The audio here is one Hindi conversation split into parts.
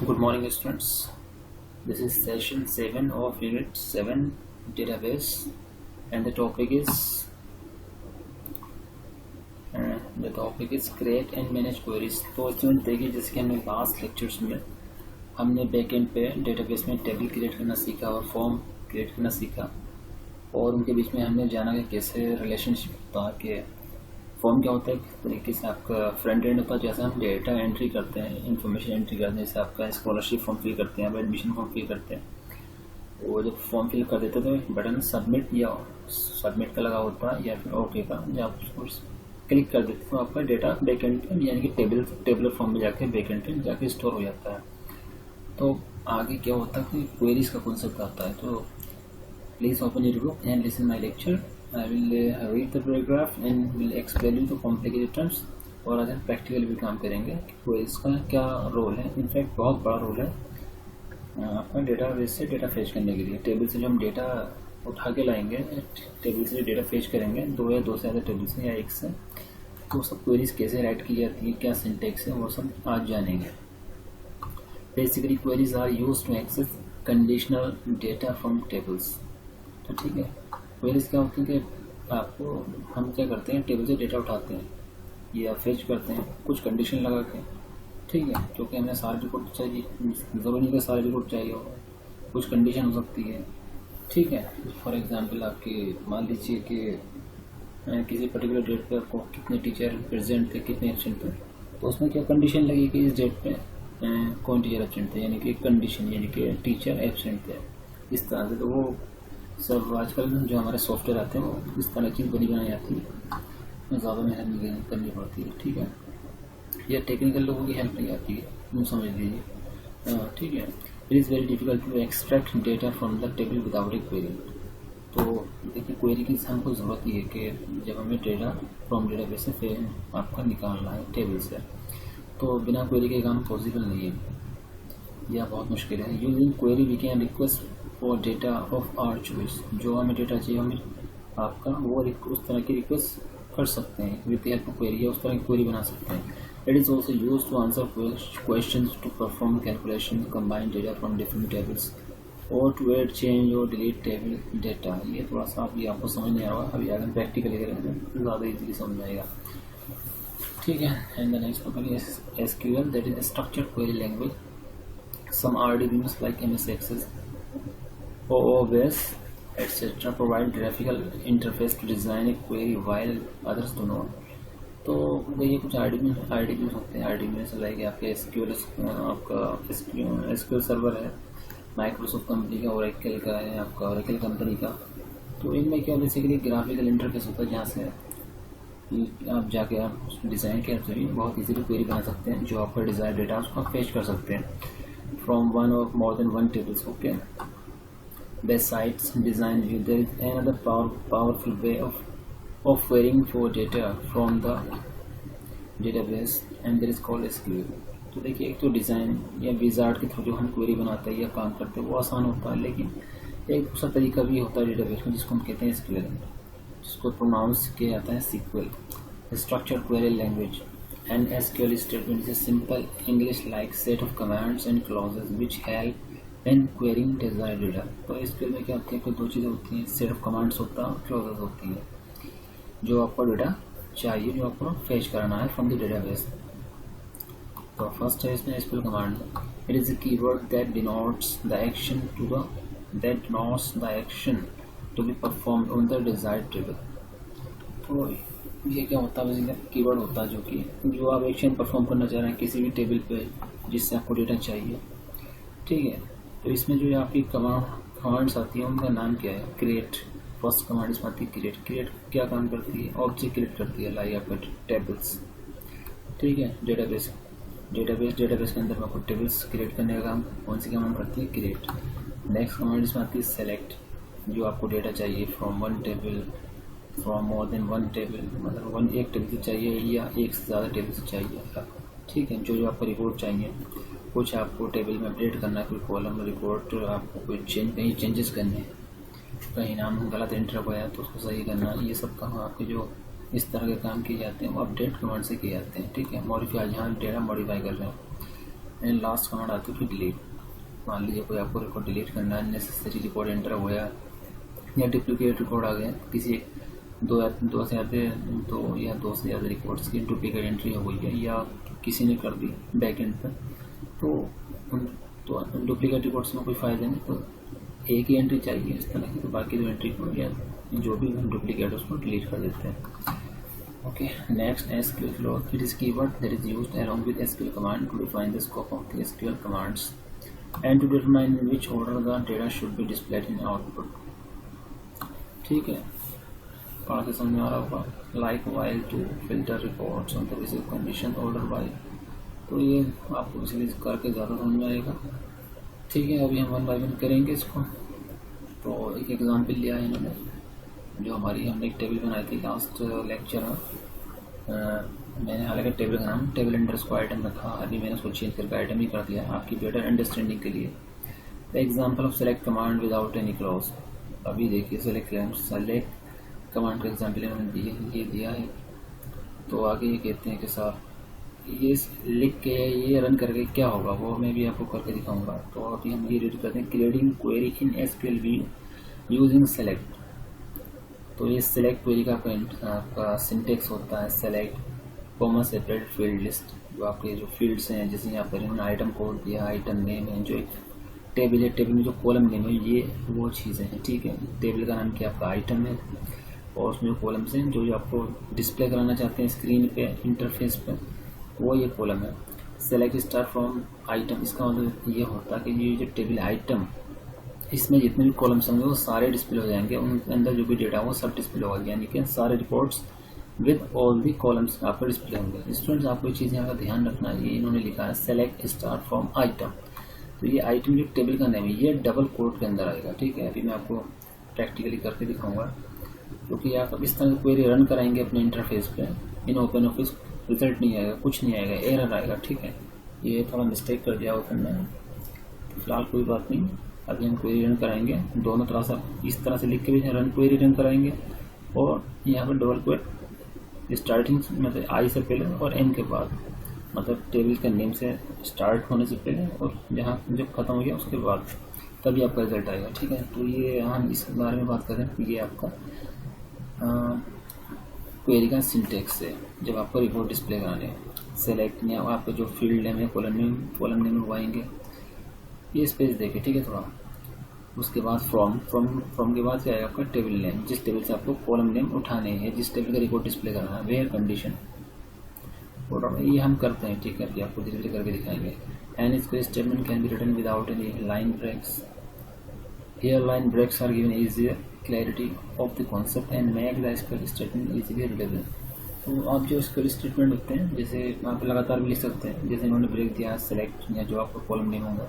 Good morning, students. This is session 7 of Unit 7 database, and the topic is create and manage queries. तो स्टूडेंट देखिए, जैसे कि हमने लास्ट लेक्चर्स में हमने बैकएंड पे डेटाबेस में टेबल क्रिएट करना सीखा और फॉर्म क्रिएट करना सीखा, और उनके बीच में हमने जाना कि कैसे रिलेशनशिप होता है, कि फॉर्म क्या होता है, किस तरीके से आपका फ्रंट एंड होता है, जैसे हम डेटा एंट्री करते हैं, इन्फॉर्मेशन एंट्री करते हैं, जैसे आपका स्कॉलरशिप फॉर्म फिल करते हैं, एडमिशन फॉर्म फिल करते हैं। वो जब फॉर्म फिल कर देते हैं तो बटन सबमिट या सबमिट का लगा होता है या फिर ओके का, जब आप उसको क्लिक कर देते तो आपका डेटा बैकएंड पे यानी कि टेबलर फॉर्म में जाके बैकएंड पे जाके स्टोर हो जाता है। तो आगे क्या होता है कि क्वेरीज का कॉन्सेप्ट आता है। तो please open your book and listen my lecture. I will read the paragraph and will explain you the complicated terms, और आज हम प्रैक्टिकल भी काम करेंगे कि इसका क्या रोल है। इनफैक्ट बहुत बड़ा रोल है आपका डेटाबेस से डेटा फेच करने के लिए। टेबल से जो हम डेटा उठा के लाएंगे, टेबल से डेटा फेच करेंगे, दो या दो से ज़्यादा टेबल से या एक से, तो सब क्वेरीज कैसे राइट की जाती है, क्या सिंटेक्स है, वो सब आज जानेंगे। Basically queries are used to access conditional data from tables. तो ठीक है, क्वेरीज क्या होती है कि आपको हम क्या करते हैं, टेबल से डेटा उठाते हैं या फेच करते हैं कुछ कंडीशन लगा के, ठीक है, क्योंकि हमें सारे रिपोर्ट चाहिए, ज़रूरी नहीं कि सारे रिपोर्ट चाहिए हो, कुछ कंडीशन हो सकती है, ठीक है। फॉर एग्जांपल आपके मान लीजिए कि किसी पर्टिकुलर डेट पे आपको कितने टीचर प्रेजेंट थे, कितने एब्सेंट थे, तो उसमें क्या कंडीशन लगी कि इस डेट पे कौन टीचर एब्सेंट थे, यानी कि कंडीशन यानी कि टीचर एब्सेंट थे, इस तरह से। तो वो सब आजकल जो हमारे सॉफ्टवेयर आते हैं वो इस तरह की बनाई जाती है, ज़्यादा मेहनत नहीं करनी पड़ती है, ठीक है। या टेक्निकल लोगों की हेल्प नहीं आती है, तुम समझ लीजिए, ठीक है। It is very difficult to extract data from the table without a query. तो देखिए, क्वेरी की हमको ज़रूरत ही है कि जब हमें डेटा फ्रॉम डेटाबेस से आपका निकालना है टेबल से, तो बिना क्वेरी के काम पॉसिबल नहीं है, यह बहुत मुश्किल है। Using query we can request for data of our choice. जो हमें डेटा चाहिए हमें आपका वो उस तरह की रिक्वेस्ट कर सकते हैं विद हेल्प ऑफ क्वेरी, या उस तरह की क्वेरी बना सकते हैं। It is also use to answer question, to perform calculation, combine data from different tables, और टू एड, चेंज और डिलीट टेबल डेटा। ये थोड़ा सा अभी आपको समझ नहीं आएगा, अभी आगे प्रैक्टिकली करेंगे ज़्यादा इजीली समझ में आएगा, ठीक है। And the next topic is SQL, that is structured query language. Some RDBMS like MS Access, OOBS, etc. provide graphical interface to design a query while others do not. तो देखिए, कुछ RDBMS होते हैं। RDBMS लाइक आपके SQL, आपका SQL सर्वर है, माइक्रोसॉफ्ट कंपनी का, ओरेकल का है, आपका ओरेकल कंपनी का। तो इनमें क्या बेसिकली ग्राफिकल इंटरफेस होता है, जहाँ से आप जाके आप डिज़ाइन के जरिए बहुत इजीली क्वेरी बना सकते हैं, जो आपका डिज़ायर डेटा उसको आप फेच कर सकते हैं from one or more than one tables. Okay, besides design view, there is another powerful way of querying for data from the database, and that is called SQL. तो देखिए, एक तो डिज़ाइन या विजार्ड के थ्रू जो हम क्वेरी बनाते हैं या काम करते हैं वो आसान होता है, लेकिन एक दूसरा तरीका भी होता है डेटाबेस में, जिसको हम कहते हैं SQL, जिसको प्रोनाउंस किया जाता है SQL, structured query language. An SQL statement is a simple English-like set of commands and clauses which help in querying desired data. तो SQL में क्या होती है कि दो चीज़ें होती हैं, set of commands होता है, clauses होती है, जो आपको डेटा चाहिए, जो आपको फेच कराना है from the database। तो फर्स्ट है इसमें SQL command, it is a keyword that denotes the action to be performed on the desired table. तो ये क्या होता है, बेसिकली कीवर्ड होता है जो आप एक्शन परफॉर्म करना चाह रहे हैं किसी भी टेबल पे जिससे आपको डेटा चाहिए, ठीक है। तो इसमें जो आपकी कमांड्स आती हैं उनका नाम क्या है, क्रिएट। फर्स्ट कमांड इसमें आती है क्रिएट क्या काम करती है, ऑब्जेक्ट क्रिएट करती है, लाइक आपका टेबल्स, ठीक है। डेटाबेस के अंदर आपको टेबल्स क्रिएट करने का काम कौन सी कमांड करती है, क्रिएट। नेक्स्ट कमांड इसमें आती है सेलेक्ट, जो आपको डेटा चाहिए from one table, from more than one table, मतलब एक टेबल से चाहिए या एक से ज़्यादा टेबल से चाहिए, ठीक है। जो आपको रिपोर्ट चाहिए, कुछ आपको टेबल में अपडेट करना है, कोई कॉलम रिपोर्ट आपको कोई कहीं चेंजेस करने हैं, कहीं नाम गलत एंटर हो गया तो उसको सही करना, ये सब काम आपके जो इस तरह के काम किए जाते हैं वो अपडेट कमांड से किए जाते हैं, ठीक है। मॉडिफाई, यहाँ डेटा मॉडिफाई कर रहे हैं, एंड लास्ट कमांड आती है कि डिलीट। मान लीजिए कोई आपको रिकॉर्ड डिलीट करना है, नेसेसरी रिकॉर्ड एंटर हो गया या डुप्लीकेट रिकॉर्ड आ गया, किसी दो या दो से ज़्यादा रिकॉर्ड्स की डुप्लीकेट एंट्री हो गई है या किसी ने कर दी बैक एंड पर, तो डुप्लीकेट रिकॉर्ड्स में कोई फ़ायदा नहीं, तो एक ही एंट्री चाहिए इस तरह की, तो बाकी जो एंट्री को या जो भी डुप्लीकेट है उसको डिलीट कर देते हैं। Okay, next SQL flow. It is keyword that is used along with SQL command to define the scope of the SQL commands and to determine in which order the data should be displayed in output. ठीक है, पढ़ के समझ में आ रहा होगा। Like while to filter reports on the basis of condition order by, तो ये आपको इसलिए करके ज़्यादा समझ में आएगा। ठीक है, अभी हम 1 by 1 करेंगे इसको। तो एक एग्जाम्पल लिया है इन्होंने, जो हमने एक टेबल बनाई थी लास्ट लेक्चर में। मैंने हालांकि टेबल का नाम टेबल अंडरस्कोर आइटम रखा, अभी मैंने उसको चेंज करके आइटम ही कर दिया आपकी बेटर अंडरस्टैंडिंग के लिए। The example of select command without any clause. अभी देखिए सेलेक्ट कमांड का एग्जाम्पल मैंने ये दिया है। तो आगे ये कहते हैं कि साहब ये लिख के ये रन करके क्या होगा वो मैं भी आपको करके दिखाऊंगा। तो अभी हम ये रीड करते हैं, creating query in SQL view using select. तो ये सेलेक्ट क्वेरी का आपका सिंटेक्स होता है select comma separate field list. जो आपके जो फील्ड्स हैं, जैसे यहाँ पर इन्होंने आइटम कोड दिया, आइटम नेम है, जो टेबल है, टेबल में जो कॉलम नेम है, ये वो चीज़ें हैं। ठीक है, टेबल का नाम क्या आपका आइटम है और उसमें कॉलम्स हैं जो आपको डिस्प्ले कराना चाहते हैं स्क्रीन पे इंटरफेस पे, वो ये कॉलम है। सेलेक्ट स्टार फ्रॉम आइटम, इसका मतलब ये होता है कि ये जो टेबल आइटम, इसमें जितने भी कॉलम्स होंगे वो सारे डिस्प्ले हो जाएंगे, उनके अंदर जो भी डेटा हो सब डिस्प्ले होगा, यानी कि सारे reports with all the columns आपको डिस्प्ले होंगे। स्टूडेंट्स आपको ये चीज़ यहाँ का ध्यान रखना है, ये इन्होंने लिखा है सेलेक्ट स्टार फ्रॉम आइटम। तो ये आइटम जो टेबल का नेम है ये डबल कोट के अंदर आएगा। ठीक है, अभी मैं आपको प्रैक्टिकली करके दिखाऊंगा, क्योंकि आप इस तरह की क्वेरी रन कराएंगे अपने इंटरफेस पे, इन ओपन ऑफिस रिजल्ट नहीं आएगा, कुछ नहीं आएगा, एरर आएगा। ठीक है, ये थोड़ा मिस्टेक कर दिया ओपन में, फिलहाल कोई बात नहीं। अभी हम क्वेरी रन कराएंगे, दोनों तरह से इस तरह से लिख के भी रन क्वेरी रन कराएंगे, और यहाँ पर डबल क्वेट स्टार्टिंग मतलब आई से पहले और एन के बाद, मतलब टेबल के नेम से स्टार्ट होने से पहले और जहाँ जब खत्म हो गया उसके बाद, तभी आपका रिजल्ट आएगा। ठीक है, तो ये हम इस बारे में बात करें, ये आपका क्वेरी का सिंटेक्स है जब आपको रिपोर्ट डिस्प्ले कराने हैं। सेलेक्ट में आपका जो फील्ड नेम है, कॉलम नेम लगवाएंगे, ये स्पेस देके। ठीक है, थोड़ा उसके बाद फ्रॉम के बाद क्या आएगा आपका टेबल नेम, जिस टेबल से आपको कॉलम नेम उठाने हैं, जिस टेबल का रिपोर्ट डिस्प्ले करना है, वेयर कंडीशन, ये हम करते हैं। ठीक है, कि आपको धीरे धीरे करके दिखाएंगे। An square statement can be written without any line breaks. Here line breaks are given easier clarity of the concept and make the square statement easily readable. तो आप जो स्क्वेयर स्टेटमेंट होते हैं, जैसे आप लगातार भी लिख सकते हैं, जैसे इन्होंने ब्रेक दिया सेलेक्ट या जो आपको कॉलम नेम होगा,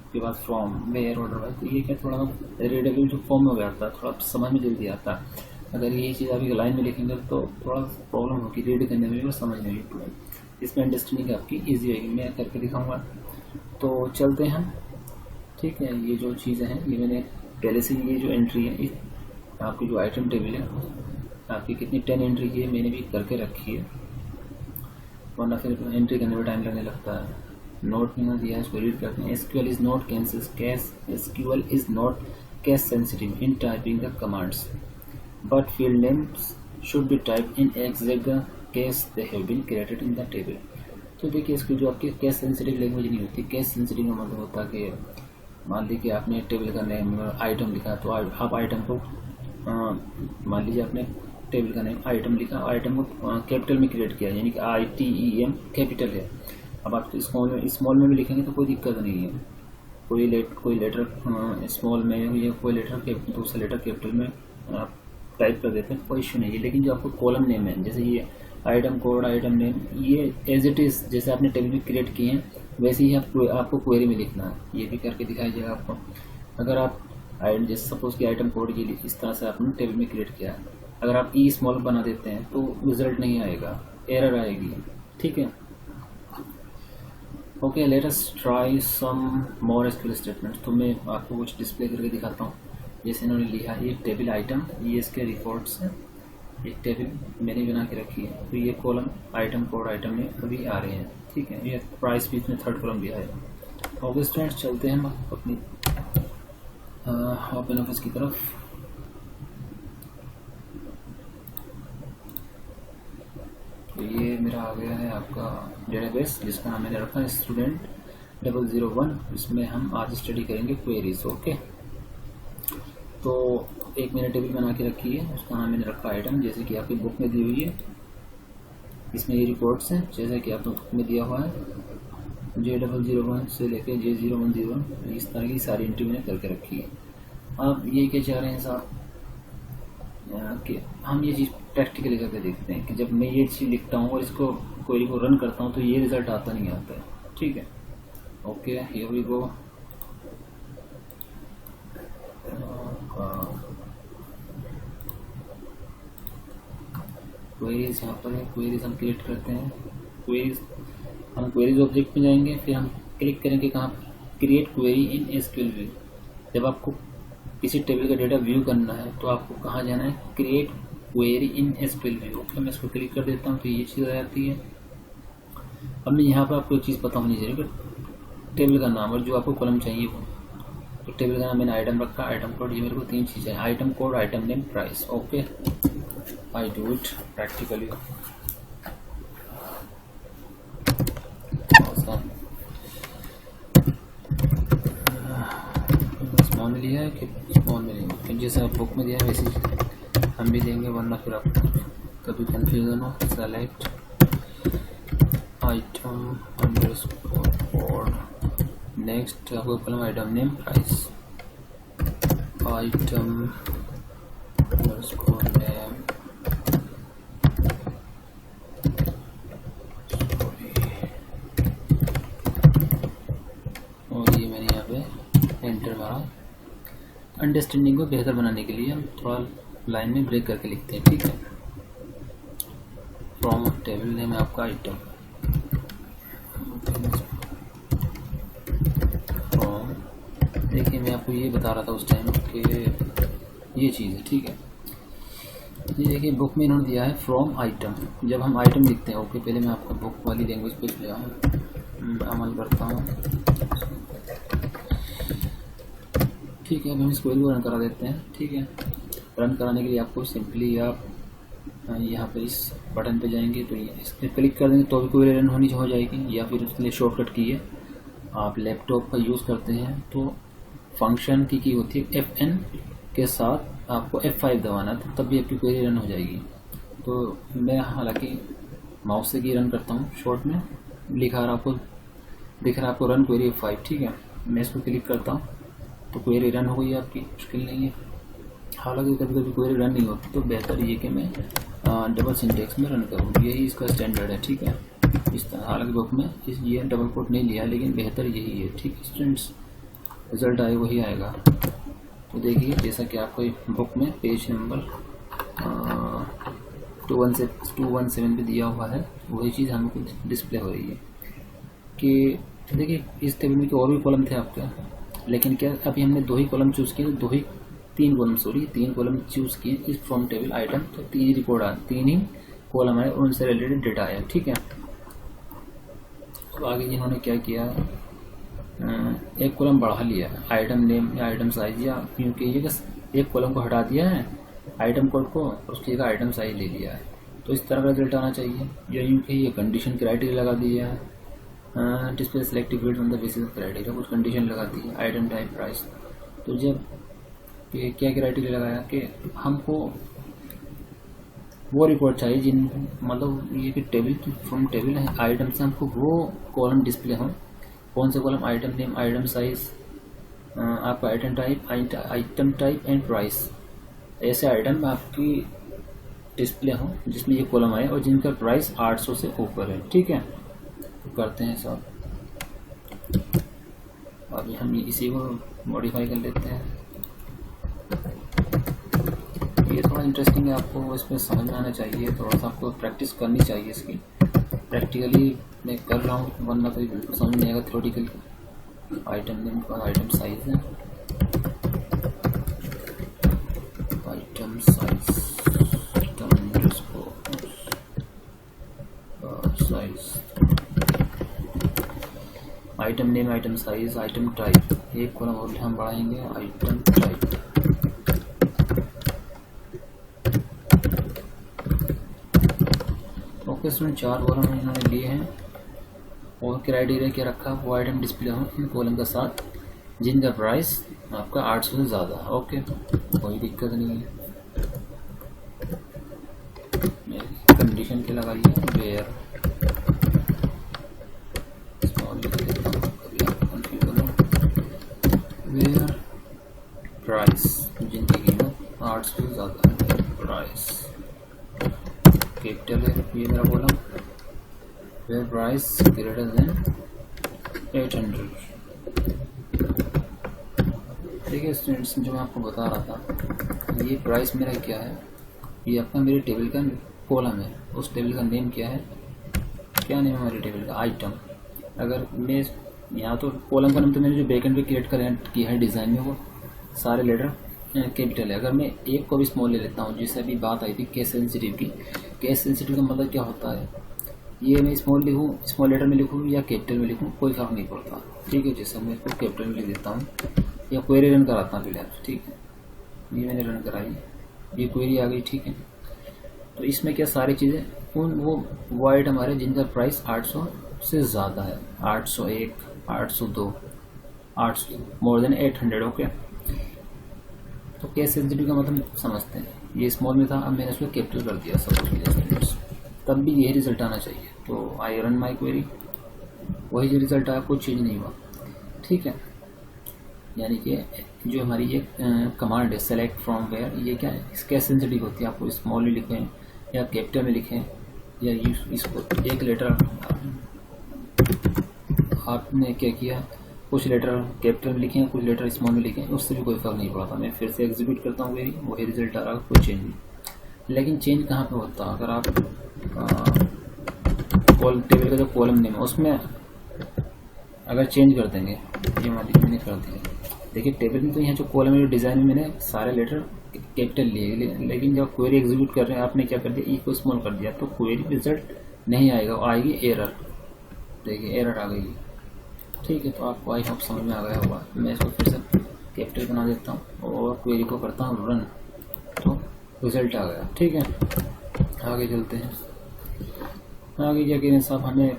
उसके बाद फ्रॉम, वेयर, ऑर्डर वाइज, तो ये क्या थोड़ा रीडेबल जो फॉर्म में हो जाता है, थोड़ा समझ में जल्दी आता है। अगर ये चीज़ आप एक लाइन में लिखेंगे तो थोड़ा प्रॉब्लम होगी रीड करने में और समझने में, इसमें अंडरस्टैंडिंग आपकी ईजी होगी। मैं करके दिखाऊंगा, तो चलते हैं। ठीक है, ये जो चीज़ें हैं ये मैंने पहले से, ये जो एंट्री है आपकी जो आइटम टेबल है आपकी कितनी 10 एंट्री की है मैंने भी करके रखी है, वरना फिर एंट्री करने में टाइम लगने लगता है। नोट में दिया है, इसको रीड करते हैं। SQL is not case sensitive in typing the commands, but field names should be typed in exact case they have been created in the table। तो देखिए, इसकी जो आपकी केस सेंसिटिव लैंग्वेज नहीं होती। केस सेंसिटिव का मतलब होता है कि मान लीजिए कि आपने टेबल का नेम आइटम लिखा, तो आप आइटम को मान लीजिए आपने टेबल का नेम आइटम लिखा, आइटम को कैपिटल में क्रिएट किया, यानी कि ITEM कैपिटल है। अब आप स्मॉल में भी लिखेंगे तो कोई दिक्कत नहीं है, कोई लेटर स्मॉल में या कोई लेटर दूसरा लेटर कैपिटल में आप टाइप कर देते हैं, कोई इशू नहीं है। लेकिन जो आपको कॉलम नेम है, जैसे ये आइटम कोड, आइटम नेम, ये एज इट इज़ जैसे आपने टेबल में क्रिएट किए हैं वैसे ही आपको क्वेरी में लिखना है। ये भी करके दिखाई जाएगा आपको। अगर आप जैसे सपोज कि आइटम कोड के लिए इस तरह से आपने टेबल में क्रिएट किया है, अगर आप ई स्मॉल बना देते हैं तो रिजल्ट नहीं आएगा, एरर आएगी। ठीक है, okay, let us try some more SQL statements. तो मैं आपको कुछ डिस्प्ले करके दिखाता हूँ। जैसे इन्होंने लिखा है ये टेबल आइटम, ये इसके रिकॉर्ड्स है, एक टेबल मैंने बना के रखी है, तो ये कॉलम आइटम कोड आइटम में अभी आ रहे हैं। ठीक ठीक है। ये प्राइस भी इसमें थर्ड कॉलम दिया है। ओके स्टूडेंट्स, चलते हैं हम अपनी ओपन ऑफिस की तरफ। तो ये मेरा आ गया है आपका डेटाबेस, जिसका नाम मैंने रखा है स्टूडेंट 001। इसमें हम आज स्टडी करेंगे क्वेरीज। ओके, तो एक मैंने टेबल बना के रखी है, उसका नाम मैंने रखा आइटम, जैसे कि आपकी बुक में दी हुई है। इसमें ये रिपोर्ट्स हैं जैसे कि आपको बुक में दिया हुआ है, J001 से लेकर J0101, इस तरह की सारी एंट्री मैंने करके रखी है। आप ये क्या चाह रहे हैं साहब कि हम ये चीज़ प्रैक्टिकली करके देखते हैं कि जब मैं ये चीज़ लिखता हूँ और इसको क्वेरी को रन करता हूँ तो ये रिजल्ट आता नहीं आता है। ठीक है, okay, here we go. Queries यहाँ पर है, क्वेरीज हम क्रिएट करते हैं। क्वेरीज हम क्वेरीज ऑब्जेक्ट में जाएंगे, फिर हम क्लिक करेंगे कहाँ, create query in SQL view. जब आपको किसी टेबल का डेटा व्यू करना है तो आपको कहाँ जाना है, create query in SQL view. Okay, मैं इसको क्लिक कर देता हूँ तो ये चीज़ आ जाती है। अब मैं यहाँ पर आपको एक चीज़ पता होनी चाहिए कि टेबल का नाम और जो आपको कॉलम चाहिए वो, तो टेबल का नाम मैंने आइटम रखा, आइटम कोड, ये मेरे को 3 चीज़ें, item code, item name, price. Okay, I do it practically. Small में लिया है कि स्मॉल में नहीं, क्योंकि जैसे आप बुक में दिया है वैसे हम भी देंगे, वरना फिर आप कभी कंफ्यूजन हो। Select item underscore code, next आपको column item name, price, item underscore name, और ये मैंने यहाँ पे एंटर मारा। अंडरस्टैंडिंग को बेहतर बनाने के लिए हम थोड़ा लाइन में ब्रेक करके लिखते हैं। ठीक है, फ्रॉम टेबल नेम है आपका आइटम, फ्रॉम, देखिए मैं आपको ये बता रहा था उस टाइम कि ये चीज़ है। ठीक है, ये देखिए बुक में इन्होंने दिया है फ्रॉम आइटम। जब हम आइटम लिखते हैं, ओके, पहले मैं आपको बुक वाली लैंग्वेज पे ले आऊँ, अमल करता हूँ। ठीक है, अब हम इस क्वेरी को रन करा देते हैं। ठीक है, रन कराने के लिए आपको सिंपली आप यहाँ पर इस बटन पे जाएंगे तो इस पर क्लिक कर देंगे तो भी क्वेरी रन होनी हो जाएगी, या फिर उसके लिए शॉर्टकट की है। आप लैपटॉप का यूज़ करते हैं तो फंक्शन की होती है Fn के साथ आपको F5 दबाना, तो तब भी आपकी क्वेरी रन हो जाएगी। तो मैं हालांकि माउस से की रन करता हूँ, शॉर्ट में लिखा रहा आपको दिख रहा है आपको रन क्वेरी F5। ठीक है, मैं इसको क्लिक करता हूँ तो क्वेरी रन हो गई आपकी, मुश्किल नहीं है। हालांकि कभी कभी क्वेरी रन नहीं होती तो बेहतर ये कि मैं डबल सिंटेक्स में रन करूँ, यही इसका स्टैंडर्ड है। ठीक है, इस तरह, हालांकि बुक में ये डबल कोट नहीं लिया है, लेकिन बेहतर यही है। ठीक है स्टूडेंट्स, रिजल्ट आए वही आएगा। तो देखिए जैसा कि आपको बुक में पेज नंबर 217 पे दिया हुआ है, वही चीज़ हमको डिस्प्ले हो रही है। कि देखिए इस टेबल में और भी कॉलम थे आपके, लेकिन क्या अभी हमने 2 ही कॉलम चूज़ किए, 3 कॉलम चूज़ किए इस फ्रॉम टेबल आइटम, तो 3 ही रिकॉर्ड आए, 3 ही कॉलम आए और उनसे रिलेटेड डेटा आया। ठीक है, तो आगे जिन्होंने क्या किया, एक कॉलम बढ़ा लिया आइटम नेम या आइटम साइज, या क्योंकि ये एक कॉलम को हटा दिया है आइटम कोड को और उसकी जगह आइटम साइज ले लिया है। तो इस तरह का रिजल्ट आना चाहिए। या यूँ ये कंडीशन क्राइटेरिया लगा दिया है, display selective field on the basis of criteria, कुछ कंडीशन लगा दी है, आइटम टाइप, प्राइस। तो जब क्या क्राइटेरिया लगाया कि हमको वो रिकॉर्ड चाहिए जिन, मतलब ये कि टेबल फ्रॉम टेबल है आइटम से हमको वो कॉलम डिस्प्ले हो। कौन से column, item name, item size, आपका आइटम टाइप एंड प्राइस। ऐसे आइटम आपकी डिस्प्ले हो जिसमें ये कॉलम आए और जिनका प्राइस 800 से ऊपर है। ठीक है, तो करते हैं सब। अभी हम इसी को मॉडिफाई कर लेते हैं। ये थोड़ा इंटरेस्टिंग है, आपको इसमें समझ में आना चाहिए, थोड़ा सा आपको प्रैक्टिस करनी चाहिए इसकी। प्रैक्टिकली मैं कर रहा हूँ, वरना कोई बिल्कुल समझ नहीं आएगा थ्योरेटिकली। आइटम नेम का आइटम साइज है, item size, item underscore size, item name, item size, item type, एक कॉलम और हम बढ़ाएंगे item type. Okay student, 4 column इन्होंने लिए हैं और क्राइटेरिया क्या रखा, वो आइटम डिस्प्ले हो इन कॉलम के साथ जिनका प्राइस आपका 800 से ज़्यादा। ओके, कोई दिक्कत नहीं है। कंडीशन क्या लगाइए, वेयर वेयर प्राइस, जिनकी कीमत 800 से ज़्यादा है, प्राइस कैपिटल है ये मेरा column, where price greater than 800। देखिए स्टूडेंट्स, जो मैं आपको बता रहा था, ये प्राइस मेरा क्या है, ये आपका मेरे टेबल का कॉलम है। उस टेबल का नेम क्या है, क्या नेम है हमारे टेबल का, आइटम। अगर मैं यहाँ तो कॉलम का नाम तो मैंने जो बैकएंड पे क्रिएट किया है डिज़ाइन में, वो सारे लेटर कैपिटल है। अगर मैं एक को भी स्मॉल ले लेता हूँ, जैसे अभी बात आई थी केस सेंसिटिव की, केस सेंसिटिव का मतलब क्या होता है, ये मैं स्मॉल लिखूँ, स्मॉल लेटर में लिखूँ या कैपिटल में लिखूँ, कोई फर्क नहीं पड़ता। ठीक है, जैसे मैं इसको कैपिटल में लिख देता हूँ या क्वेरी रन कराता हूँ पहले। ठीक है, ये मैंने रन कराई, ये क्वेरी आ गई। ठीक है, तो इसमें क्या सारी चीज़ें वो आइटम हमारे जिनका प्राइस 800 से ज़्यादा है, 801, 802, 800 मोर देन 800। ओके, तो केस सेंसिटिव का मतलब समझते हैं, ये स्मॉल में था, अब मैंने उसको कैपिटल कर दिया सब कुछ, तब भी यही रिजल्ट आना चाहिए। तो आई रन माई क्वेरी, वही जो रिजल्ट आया, कुछ चेंज नहीं हुआ। ठीक है, यानी कि जो हमारी ये कमांड है सेलेक्ट फ्रॉम वेयर, ये क्या है, केस सेंसिटिव होती है। आपको स्मॉल में लिखें या कैपिटल में लिखें, या इसको एक लेटर आपने क्या किया, कुछ लेटर कैपिटल में लिखें, कुछ लेटर स्मॉल में लिखें, उससे भी कोई फर्क नहीं पड़ता। मैं फिर से एग्जीक्यूट करता हूँ, वही रिजल्ट आ रहा है, कोई चेंज नहीं। लेकिन चेंज कहाँ पे होता है, अगर आप टेबल का जो कॉलम नेम है उसमें अगर चेंज कर देंगे, ये मैंने कर दिया। देखिए टेबल में तो यहाँ जो कॉलम है, डिज़ाइन में मैंने सारे लेटर कैपिटल लिए, लेकिन जब क्वेरी एग्जीक्यूट कर रहे हैं आपने क्या कर दिया, ई को स्मॉल कर दिया, तो क्वेरी रिजल्ट नहीं आएगा, आएगी एरर। देखिए एरर आ गई। ठीक है, तो आपको आई होप समझ में आ गया होगा। मैं इसको फिर से कैपिटल बना देता हूँ और क्वेरी को करता हूँ रन, तो रिजल्ट आ गया। ठीक है, आगे चलते हैं। आगे क्या करें साहब, हमें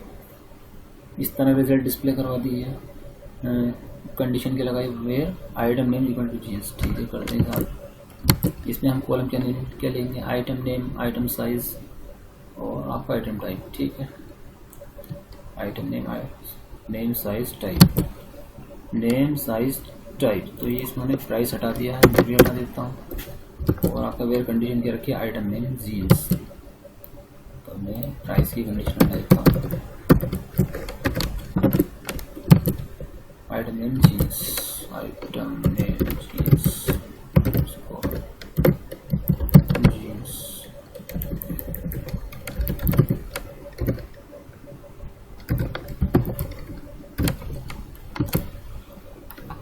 इस तरह रिजल्ट डिस्प्ले करवा दी है। कंडीशन के लगाई where item name equal to GS. ठीक है, करते हैं साहब। इसमें हम कॉलम क्या लेंगे, आइटम नेम, आइटम साइज और आपका आइटम टाइप। ठीक है, item name size type, name size type. तो ये इसमें हमने प्राइस हटा दिया है, मैं भी हटा देता हूँ। और आपका वेयर कंडीशन क्या रखी है, आइटम नेम जीन्स, तो मैं प्राइस की कंडीशन हटा देता हूँ, item name jeans, item name jeans, jeans.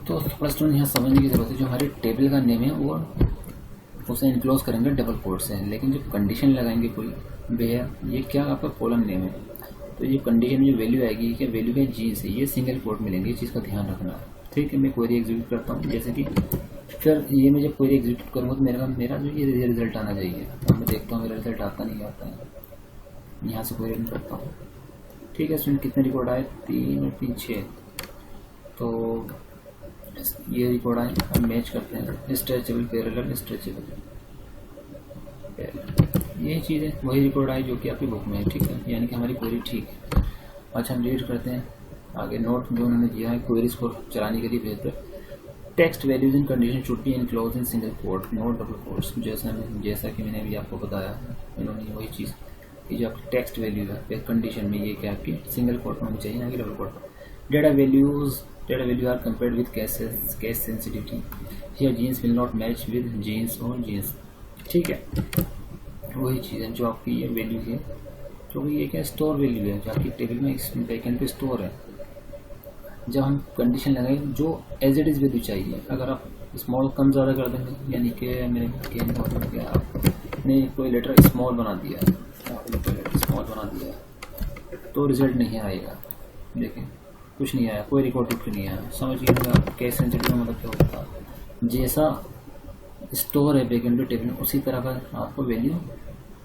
तो फर्स्ट वन यहाँ समझने की जरूरत है, जो हमारे टेबल का नेम है वो उसे इनक्लोज करेंगे डबल कोट से, लेकिन जो कंडीशन लगाएंगे कोई वेयर, ये क्या आपका कॉलम नेम है, तो ये कंडीशन में जो वैल्यू आएगी, क्या वैल्यू है जीन्स है, ये सिंगल कोट में लेंगे, इस चीज़ का ध्यान रखना है। ठीक है, मैं क्वेरी एग्जीक्यूट करता हूँ, जैसे कि फिर ये मैं जब क्वेरी एग्जीक्यूट करूँगा तो मेरा जो ये रिजल्ट आना चाहिए, तो मैं देखता हूँ मेरा रिजल्ट आता नहीं आता है। यहाँ से क्वेरी करता हूँ। ठीक है स्टूडेंट, कितने रिकॉर्ड आए, 3 और 3 6, तो ये रिकॉर्ड आए। अब मैच करते हैं, स्ट्रेचेबल पैरेलल, स्ट्रेचेबल, यही चीज़ है, वही रिकॉर्ड आई जो कि आपकी बुक में है। ठीक है, यानी कि हमारी क्वेरी ठीक है। अच्छा, हम रीड करते हैं आगे। नोट जो उन्होंने दिया है, क्वेरीज को चलाने के लिए बेहतर text values in condition should be enclose in single quote, not double quotes. जैसा कि मैंने अभी आपको बताया, इन्होंने वही चीज़, ये जो आपकी टेक्स्ट वैल्यू है कंडीशन में, ये क्या आपकी सिंगल कोट में होनी चाहिए, ना कि double quote. Data value are compared with case sensitivity, here jeans will not match with jeans और जीन्स। ठीक है, वही चीज़ है जो आपकी ये वैल्यू है, क्योंकि ये क्या स्टोर वैल्यू है जो आपकी टेबल में बैकएंड पे स्टोर है। जब हम कंडीशन लगाएंगे जो एज इट इज़ वैल्यू चाहिए, अगर आप स्मॉल कम ज़्यादा कर देंगे, यानी कि मैंने क्या आपने कोई लेटर स्मॉल बना दिया है, स्मॉल बना दिया है, तो रिजल्ट नहीं आएगा। देखिए कुछ नहीं आया, कोई रिकॉर्ड टूट के नहीं आया। समझिएगा केस सेंसिटिव का मतलब क्या होता है, जैसा स्टोर है बैकएंड पे टेबल में उसी तरह का आपको वैल्यू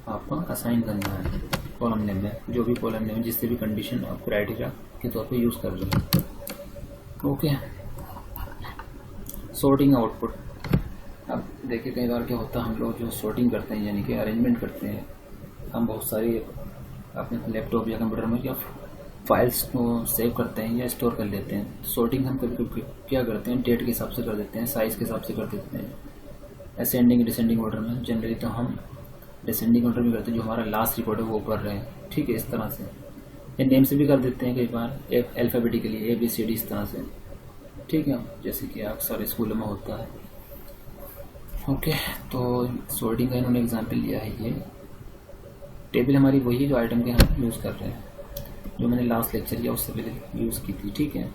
आपको असाइन करना है कॉलम नेम में, जो भी कॉलम नेम जिससे भी कंडीशन आप क्राइटेरिया के तौर पे यूज़ कर रहे हैं। Okay, sorting output. अब देखिए कई बार क्या होता है, हम लोग जो सॉर्टिंग करते हैं यानी कि अरेंजमेंट करते हैं, हम बहुत सारी अपने लैपटॉप या कंप्यूटर में या फाइल्स को सेव करते हैं या स्टोर कर लेते हैं। सॉर्टिंग हम कभी कभी क्या करते हैं, डेट के हिसाब से कर देते हैं, साइज़ के हिसाब से कर देते हैं, असेंडिंग डिसेंडिंग ऑर्डर में। जनरली तो हम डिसेंडिंग ऑर्डर में करते हैं, जो हमारा लास्ट रिकॉर्ड है वो ऊपर रहे, ठीक है, इस तरह से। या नेम से भी कर देते हैं कई बार, अल्फ़ाबेटिकली ABCD इस तरह से, ठीक है, जैसे कि अक्सर स्कूलों में होता है। ओके, तो सॉर्टिंग का इन्होंने एग्जाम्पल लिया है। ये टेबल हमारी वही जो आइटम के हम यूज़ कर रहे हैं, जो मैंने लास्ट लेक्चर किया उससे पहले यूज़ की थी, ठीक है।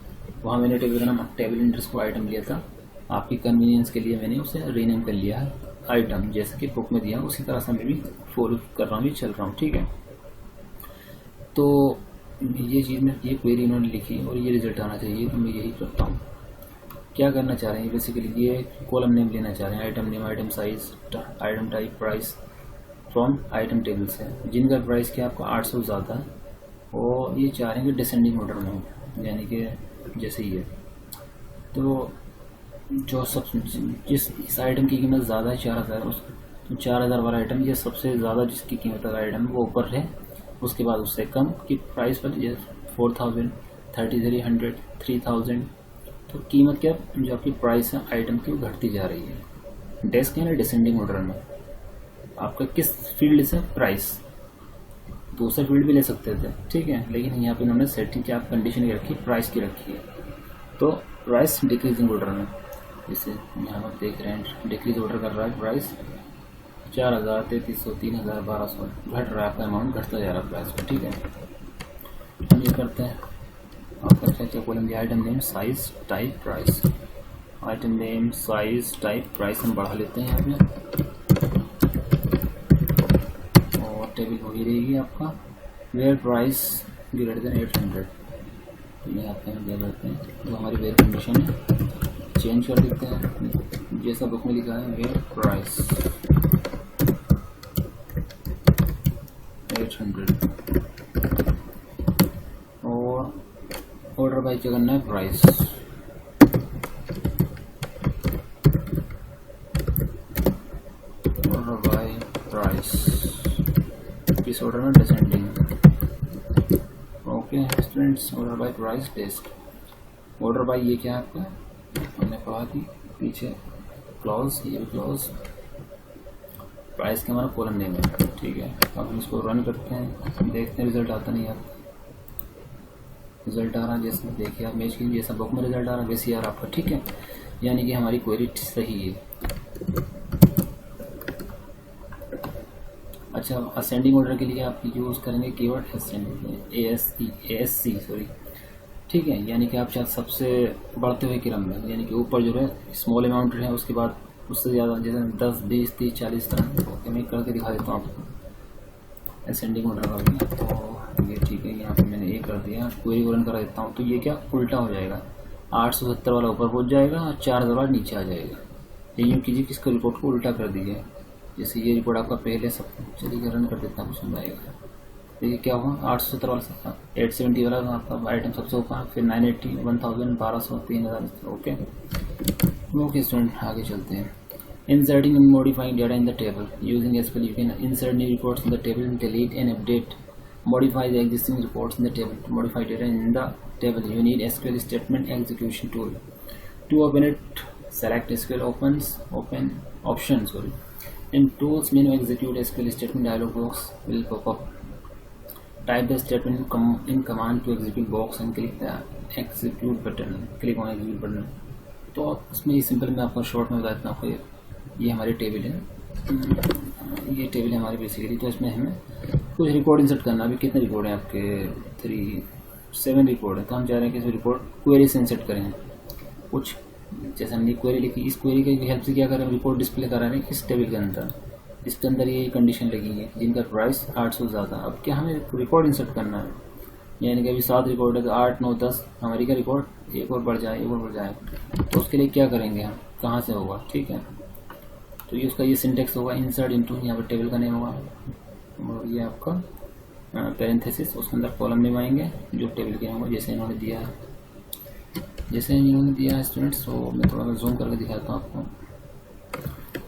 वहाँ मैंने टेबल इंटरेस्ट को आइटम लिया था, आपकी कन्वीनियंस के लिए मैंने उसे रीनेम कर लिया है आइटम, जैसे कि बुक में दिया उसी तरह से मैं भी फॉलो कर रहा हूँ, चल रहा हूँ, ठीक है। तो ये चीज़ में ये क्वेरी इन्होंने लिखी और ये रिजल्ट आना चाहिए, तो मैं यही करता हूँ। क्या करना चाह रहे हैं बेसिकली, ये कॉलम नेम लेना चाह रहे हैं, item name, item size, item type, price from item table से, जिनका प्राइस क्या आपको 800 ज़्यादा है, और ये चाह रहे हैं कि डिसेंडिंग ऑर्डर में हो, यानी कि जैसे ये। तो जो सब जिस इस आइटम की कीमत ज़्यादा है 4000, उस 4000 वाला आइटम, ये सबसे ज़्यादा जिसकी कीमत का आइटम है वो ऊपर है, उसके बाद उससे कम की प्राइस पर ये 4000, 3300, 3000। तो कीमत क्या, जो आपकी प्राइस है आइटम की, वो घटती जा रही है। डेस्क है ना डिसेंडिंग ऑर्डर में, आपका किस फील्ड से प्राइस, दूसरा फील्ड भी ले सकते थे, ठीक है, लेकिन यहाँ पे उन्होंने सेटिंग क्या कंडीशन की रखी, प्राइस की रखी है। तो प्राइस डिक्रीजिंग ऑर्डर में, जैसे यहाँ पर देख रहे हैं डिक्रीज ऑर्डर कर रहा है, प्राइस 4000, 3300, 3000, 1200 घट रहा है, आपका अमाउंट घटता जा रहा है प्राइस में, ठीक है। हम ये करते हैं, आपका क्या कॉलम दिया, item name, size, type, price. Item name, size, type, price हम बढ़ा लेते हैं यहाँ पे, और टेबल वही रहेगी आपका, वेयर प्राइस ग्रेटर देन 800। तो यहाँ पे हम क्या करते हैं, जो हमारी वेयर कंडीशन है चेंज कर देते हैं, जैसा बुक में लिखा है वेयर प्राइस 800, और ऑर्डर बाय क्या करना है, प्राइस। ऑर्डर बाय प्राइस, किस ऑर्डर में, descending. Okay students, order by price desk. Order by ये क्या है आपका, हमने पढ़ा थी पीछे, क्लॉज, ये भी क्लॉज, प्राइस का हमारा कॉलम नेम है, ठीक है। अब हम इसको रन करते हैं, देखते हैं रिजल्ट आता नहीं, आप रिजल्ट आ रहा है जैसे देखिए आप मैच कीजिए, जैसा बुक में रिजल्ट आ रहा है वैसे यार आपका, ठीक है, यानी कि हमारी क्वेरी सही है। अच्छा, असेंडिंग ऑर्डर के लिए आप यूज़ करेंगे कीवर्ड असेंडिंग, ASC सॉरी, ठीक है, यानी कि आप शायद सबसे बढ़ते हुए क्रम में, यानी कि ऊपर जो है स्मॉल अमाउंट है, उसके बाद उससे ज़्यादा, जैसे 10, 20, 30, 40 तरह। ओके, मैं करके दिखा देता हूँ आपको असेंडिंग ऑर्डर का भी। तो ये ठीक है, यहाँ पे मैंने ये कर दिया, क्वेरी को रन करा देता हूँ, तो ये क्या उल्टा हो जाएगा, 870 वाला ऊपर पहुँच जाएगा और 4000 वाला नीचे आ जाएगा। ये यूँ कीजिए कि इसका रिपोर्ट को उल्टा कर दीजिए, जैसे ये रिपोर्ट आपका पहले सब, चलिए रन कर देता हूँ, समझ आएगा। देखिए क्या हुआ, 870 वाला 870 वाला आपका आइटम सबसे ऊपर, फिर 980, 1000, 1200, 3000। ओके ओके स्टूडेंट, आगे चलते हैं। Inserting and modifying data in the table using SQL, you can insert new reports in the table, delete and update, modify the existing reports in the table. To modify data in the table, you need SQL statement execution tool. To open it, select SQL option. In Tools menu, execute SQL statement dialog box will pop up. Type the statement in command to execute box and click the execute button. Click on execute button. तो इसमें ये सिंपल मैं आपको शॉर्ट में बता देता हूँ। ये हमारी टेबल है, ये टेबल है हमारी बेसिकली। तो इसमें हमें कुछ रिकॉर्ड इंसर्ट करना। अभी कितने रिकॉर्ड हैं आपके, 7 रिकॉर्ड है। तो हम चाह रहे हैं कि इसमें रिकॉर्ड क्वेरी से इंसर्ट करें कुछ। जैसे हमने क्वेरी लिखी, इस क्वेरी की हेल्प से क्या करें, रिपोर्ट डिस्प्ले करा रहे हैं इस टेबल के अंदर। इसके अंदर ये कंडीशन लगी है जिनका प्राइस 800 ज़्यादा। अब क्या हमें रिकॉर्ड इंसर्ट करना है, यानी कि अभी 7 रिकॉर्ड है तो 8 9 10 हमारी का रिकॉर्ड एक और बढ़ जाए, एक और बढ़ जाए। तो उसके लिए क्या करेंगे हम, कहाँ से होगा, ठीक है। तो ये उसका ये सिंटेक्स होगा, इंसर्ट इनटू, यहाँ पर टेबल का नेम होगा और ये आपका पैरेंथेसिस, उसके अंदर कॉलम नेम आएंगे जो टेबल के होंगे जैसे इन्होंने दिया है, स्टूडेंट्स। तो मैं थोड़ा जूम करके दिखाता हूँ आपको।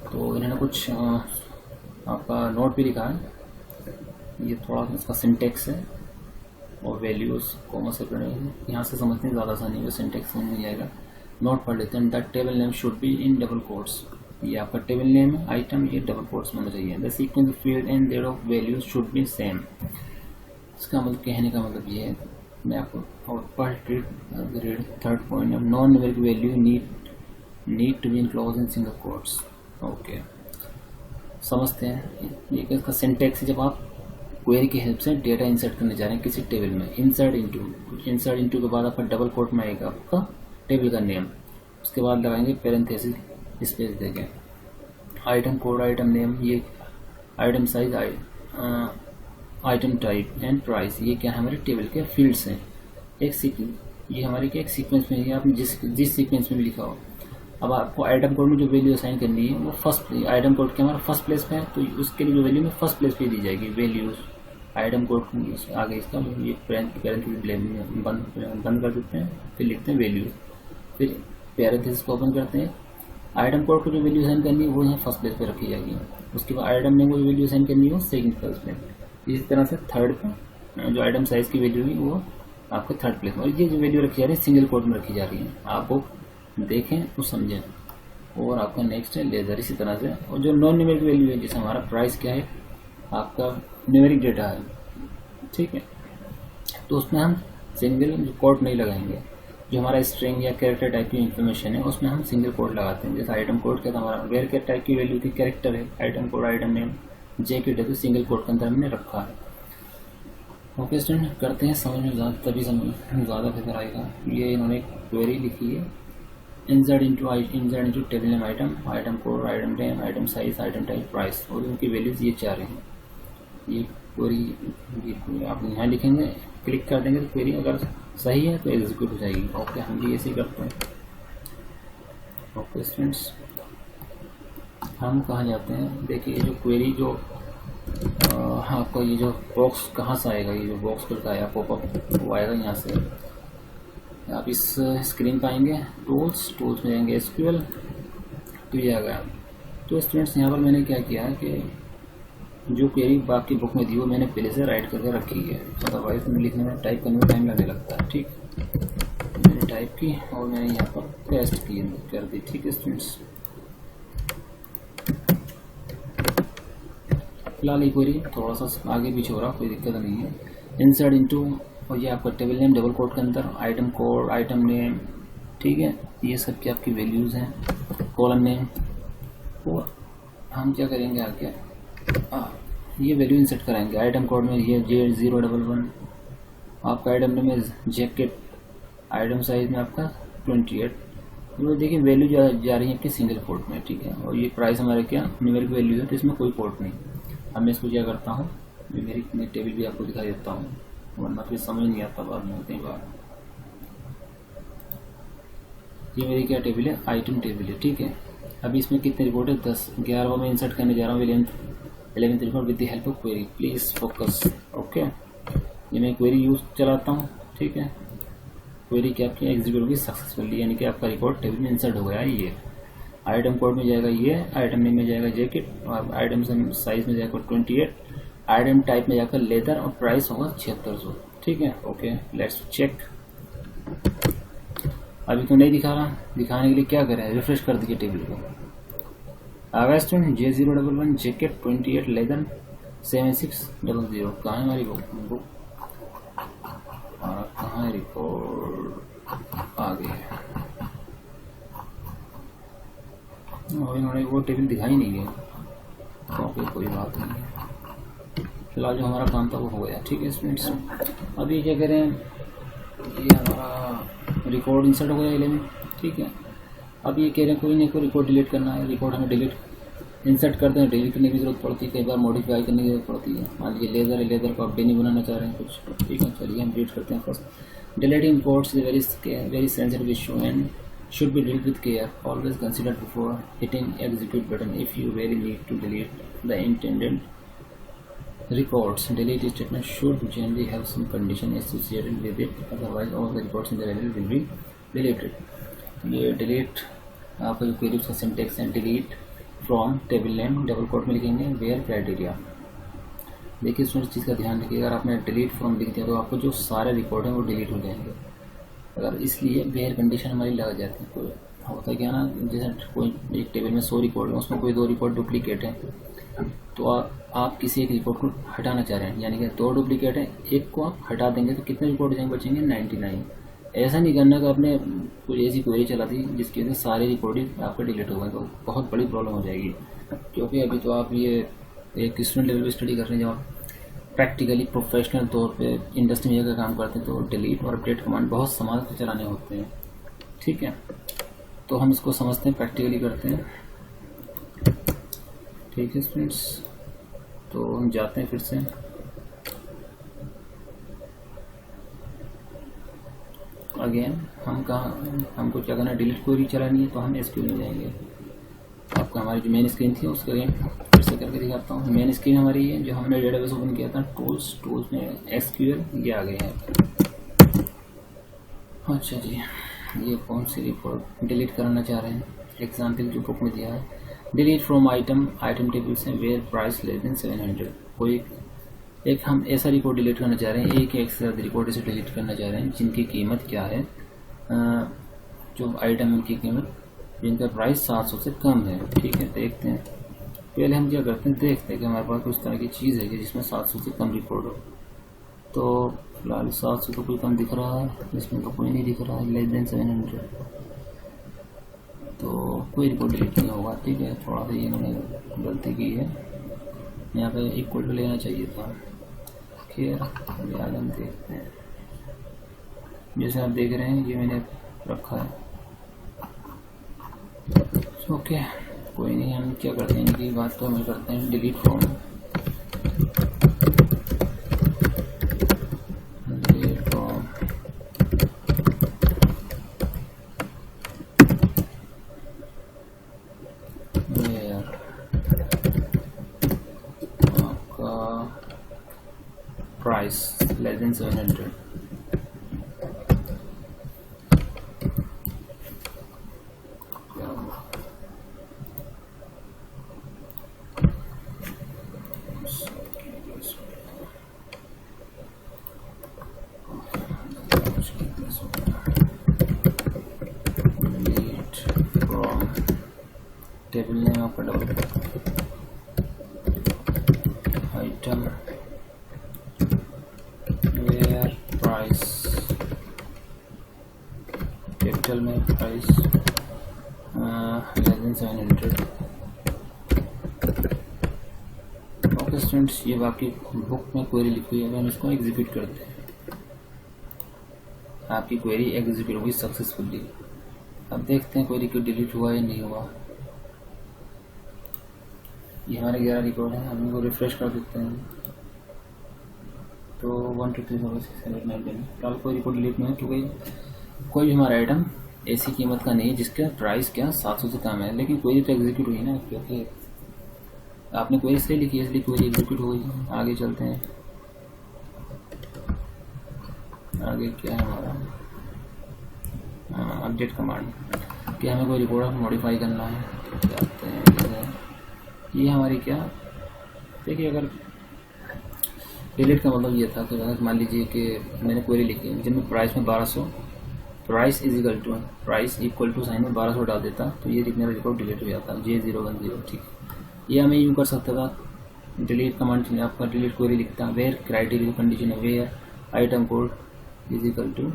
तो इन्होंने कुछ आपका नोट भी लिखा है, ये थोड़ा इसका सिंटेक्स है और वैल्यूज कॉमा से पढ़े यहाँ से समझने ज़्यादा आसानी है, सिंटेक्स समझ में जाएगा। नोट पढ़ लेते हैं। The table name should be in double quotes, ये आपका टेबल नेम है, आइटम ये डबल कोट्स में होना चाहिए। The sequence field and their of values should be same. इसका मतलब कहने का मतलब ये है, मैं आपको output read third point, non numeric value need to be enclose in single quotes. Okay, समझते हैं। ये इसका सिंटेक्स, जब आप क्वेरी की हेल्प से डेटा इंसर्ट करने जा रहे हैं किसी टेबल में, इंसर्ट इनटू के बाद आपका डबल कोट में आएगा आपका टेबल का नेम, उसके बाद लगाएंगे पैरेंथेसिस स्पेस देंगे, आइटम कोड, आइटम नेम, ये item size, item type and price, ये क्या है हमारे टेबल के फील्ड्स हैं। ये हमारे क्या एक सीक्वेंस में है, आपने जिस सीक्वेंस में भी लिखा हो। अब आपको आइटम कोड में जो वैल्यू असाइन करनी है वो फर्स्ट, आइटम कोड के हमारा फर्स्ट प्लेस पे है, तो उसके लिए जो वैल्यू में फर्स्ट प्लेस पे दी जाएगी वैल्यूज। आइटम कोड आगे इसका ये पैरेंथेसिस बंद कर देते हैं, फिर लिखते हैं वैल्यूज, फिर पैरेंथेसिस को ओपन करते हैं। आइटम कोड को जो वैल्यू असाइन करनी है वो यहाँ फर्स्ट प्लेस पे रखी जाएगी, उसके बाद आइटम नेम को जो वैल्यू असाइन करनी है वो सेकंड प्लेस पे। इसी तरह से थर्ड पे जो आइटम साइज की वैल्यू है वो आपके थर्ड प्लेस में, और ये जो वैल्यू रखी जा रही है सिंगल कोड में रखी जा रही है। आपको देखें तो समझें। और आपका नेक्स्ट है लेजर, इसी तरह से। और जो नॉन न्यूमेरिक वैल्यू है, जैसे हमारा प्राइस क्या है, आपका न्यूमेरिक डेटा है, ठीक है, तो उसमें हम सिंगल कोड नहीं लगाएंगे। जो हमारा स्ट्रिंग या कैरेक्टर टाइप की इन्फॉर्मेशन है उसमें हम सिंगल कोड लगाते हैं। जैसे आइटम कोड क्या था हमारा, वेयर के टाइप की वैल्यू थी, कैरेक्टर है, आइटम कोड, आइटम नेम, जे की तो सिंगल कोड के अंदर हमने रखा है। ओके स्टूडेंट, करते हैं समझ में तभी समझ ज़्यादा फिक्र आएगा। ये इन्होंने क्वेरी लिखी है, insert into table name item, item code, item name, item size, item type, price, और उनकी वैल्यूज ये चार हैं। ये क्वेरी आप यहाँ लिखेंगे, क्लिक कर देंगे तो क्वेरी अगर सही है तो एग्जीक्यूट हो जाएगी। ओके, हम भी ऐसे ही करते हैं। ओके स्टूडेंट्स, हम कहाँ जाते हैं, देखिए ये जो क्वेरी जो आपको ये जो बॉक्स कहाँ से आएगा, ये जो बॉक्स खुलता है पॉपअप वो आएगा यहाँ से। आप इस स्क्रीन पर आएंगे, टूल्स में जाएंगे, एसक्यूएल, तो ये आ गया। तो स्टूडेंट्स यहाँ पर मैंने क्या किया है कि जो क्वेरी बाकी बुक में दी वो मैंने पहले से राइट करके रखी है, अदरवाइज तो लिखने में टाइप करने में टाइम लगने लगता है। ठीक, मैंने टाइप की और मैंने यहाँ पर पेस्ट कर दी। ठीक है स्टूडेंट्स, फिलहाल ये क्वेरी थोड़ा सा आगे पीछे हो रहा, कोई दिक्कत नहीं है। इंसर्ट इनटू, और ये आपका टेबल नेम डबल कोड के अंदर, आइटम कोड, आइटम नेम, ठीक है, ये सब की आपकी वैल्यूज़ हैं, कॉलम नेम। और हम क्या करेंगे आगे, ये वैल्यू इंसर्ट कराएंगे। आइटम कोड में ये J011, आपका आइटम नेम है जैकेट, आइटम साइज में आपका 28। तो देखिए वैल्यू जा रही है आपकी सिंगल कोड में, ठीक है। और ये प्राइस हमारे क्या न्यूमेरिक वैल्यू है, तो इसमें कोई कोड नहीं। अब मैं इसको क्या करता हूँ, न्यूमेरिक में टेबल भी आपको दिखा देता हूँ, वरना फिर समझ नहीं आता बाद में कई बार। ये मेरी क्या टेबल है, आइटम टेबल है, ठीक है। अभी इसमें कितने रिपोर्ट है, 10। 11वां में इंसर्ट करने जा रहा हूँ 11th report with the help of query, please focus. Okay, ये मैं क्वेरी यूज चलाता हूँ, ठीक है। क्वेरी क्या आपकी एग्जीक्यूट होगी सक्सेसफुली, यानी कि आपका रिकॉर्ड टेबल में इंसर्ट हो गया है। ये आइटम कोड में जाएगा, ये आइटम नेम में जाएगा जैकेट, और आइटम साइज में जाएगा 28, आइटम टाइप में जाकर लेदर, और प्राइस होगा 7600। ठीक है, ओके, लेट्स चेक। अभी तो नहीं दिखा रहा, दिखाने के लिए क्या करें, रिफ्रेश कर दीजिए टेबल को। आगा स्टूडेंट J011 जैकेट 28 लेदर 7600। कहाँ है हमारी बुक, कहाँ है रिकॉर्ड, आ गया। और इन्होंने वो टेबल दिखाई नहीं है, ओके कोई बात नहीं है। फिलहाल जो हमारा काम था वो हो गया। ठीक है स्टूडेंट्स, अभी क्या करें, ये हमारा रिकॉर्ड इंसर्ट हो गया 11, ठीक है। अब ये कह रहे हैं कोई नहीं, कोई रिकॉर्ड डिलीट करना है, रिकॉर्ड हमें डिलीट इंसर्ट करते हैं, डिलीट करने की जरूरत पड़ती है, कई बार मॉडिफाई करने की जरूरत पड़ती है। मान लीजिए लेज़र है, लेज़र को अपडेट नहीं बनाना चाह रहे हैं कुछ, ठीक है, चलिए हम डिलीट करते हैं first. Deleting imports is very sensitive issue and should be dealt with care. Always consider before hitting execute button if you really need to delete the intended records. Delete statement should generally have some condition associated with it, otherwise all the records in the library will be deleted. ये delete आपका जो query का syntax है, delete from table name double quote में लिखेंगे where criteria। देखिए इस चीज़ का ध्यान रखिए, अगर आपने delete from लिख दिया तो आपको जो सारे रिकॉर्ड हैं वो डिलीट हो जाएंगे। अगर इसलिए वेयर कंडीशन हमारी लग जाती है, कोई होता है क्या ना, जैसे कोई एक टेबल में 100 रिकॉर्ड है, उसमें कोई 2 रिकॉर्ड डुप्लीकेट है, तो आप किसी एक रिकॉर्ड को हटाना चाह रहे हैं, यानी कि 2 डुप्लीकेट है, एक को आप हटा देंगे तो कितने रिकॉर्ड जाएंगे, बचेंगे 99। ऐसा नहीं करना कि आपने कोई ऐसी क्वेरी चला दी जिसकी वजह से सारे रिकॉर्ड आपके डिलीट हो गए, तो बहुत बड़ी प्रॉब्लम हो जाएगी। क्योंकि अभी तो आप ये एक स्टूडेंट लेवल पर स्टडी कर रहे हैं, जब आप प्रैक्टिकली प्रोफेशनल तौर पे इंडस्ट्री में जाकर काम करते हैं तो डिलीट और अपडेट कमांड बहुत संभाल कर चलाने होते हैं, ठीक है। तो हम इसको समझते हैं, प्रैक्टिकली करते हैं, ठीक है स्टूडेंट्स। तो हम जाते हैं फिर से, अगेन हमको क्या करना है, डिलीट क्वेरी चलानी है, तो हम एसक्यूएल में जाएंगे। आपका हमारी जो मेन स्क्रीन थी उसका फिर से करके दिखाता हूँ। मेन स्क्रीन हमारी है, जो हमने डेटाबेस ओपन किया था, टूल्स में एसक्यूएल ये आ गए हैं। अच्छा जी, ये कौन सी रिपोर्ट डिलीट कराना चाह रहे हैं, एग्जाम्पल जो बुक में दिया है, डिलीट फ्रॉम आइटम टेबल से वेयर प्राइस लेस देन 700। कोई एक हम ऐसा रिपोर्ट डिलीट करना चाह रहे हैं, एक से ज़्यादा रिपोर्ट ऐसे डिलीट करना चाह रहे हैं जिनकी कीमत क्या है, जो आइटम उनकी कीमत जिनका प्राइस 700 से कम है, ठीक है। देखते हैं, पहले हम क्या करते हैं, देखते हैं कि हमारे पास कुछ तरह की चीज़ है कि जिसमें 700 से कम रिकॉर्ड हो। तो फिलहाल 700 तो कोई कम दिख रहा है, इसमें तो कोई नहीं दिख रहा है, लेस देन 700, तो कोई रिकॉर्ड डिलीट नहीं होगा, ठीक है। थोड़ा सा ये मैंने गलती की है, यहाँ पे इक्वल टू लेना चाहिए था, खैर आगे हम देखते हैं। जैसे आप देख रहे हैं ये मैंने रखा है, ओके कोई नहीं। हम क्या करते हैं, इनकी बात तो हम करते हैं, डिलीट फ्रॉम आपका price less than 700। Table name आपका double item where price, capital में price less than 700। Okay students, ये आपकी बुक में क्वेरी लिखी हुई है, हम इसको एग्जीक्यूट करते हैं। आपकी क्वेरी एग्जीक्यूट हुई सक्सेसफुली। अब देखते हैं क्वेरी क्यों डिलीट हुआ या नहीं हुआ। ये हमारे 11 रिकॉर्ड हैं, हम इनको रिफ्रेश कर देते हैं, तो 1 2 3 4 6 7 8 9 10। फिलहाल कोई रिकॉर्ड डिलीट नहीं है क्योंकि कोई भी हमारा आइटम ऐसी कीमत का नहीं है जिसका प्राइस क्या 700 से कम है, लेकिन क्वेरी तो एग्जीक्यूट हुई ना, क्योंकि आपने क्वेरी सही लिखी है इसलिए क्वेरी एग्जीक्यूट हो गई। आगे चलते हैं, आगे क्या है हमारा अपडेट कमांड, क्या हमें कोई रिकॉर्ड मॉडिफाई करना है, जाते हैं। ये हमारी क्या, देखिए अगर डिलीट का मतलब ये था कि अगर मान लीजिए कि मैंने क्वेरी लिखी जिनमें प्राइस में 1200, प्राइस इक्वल टू साइन में 1200 डाल देता तो ये जितने रिकॉर्ड डिलीट हो जाता J010, ठीक है। ये हमें यूँ कर सकता था, डिलीट कमांड आपका डिलीट क्वेरी लिखता, वेयर क्राइटेरिया कंडीशन है, where item code equal to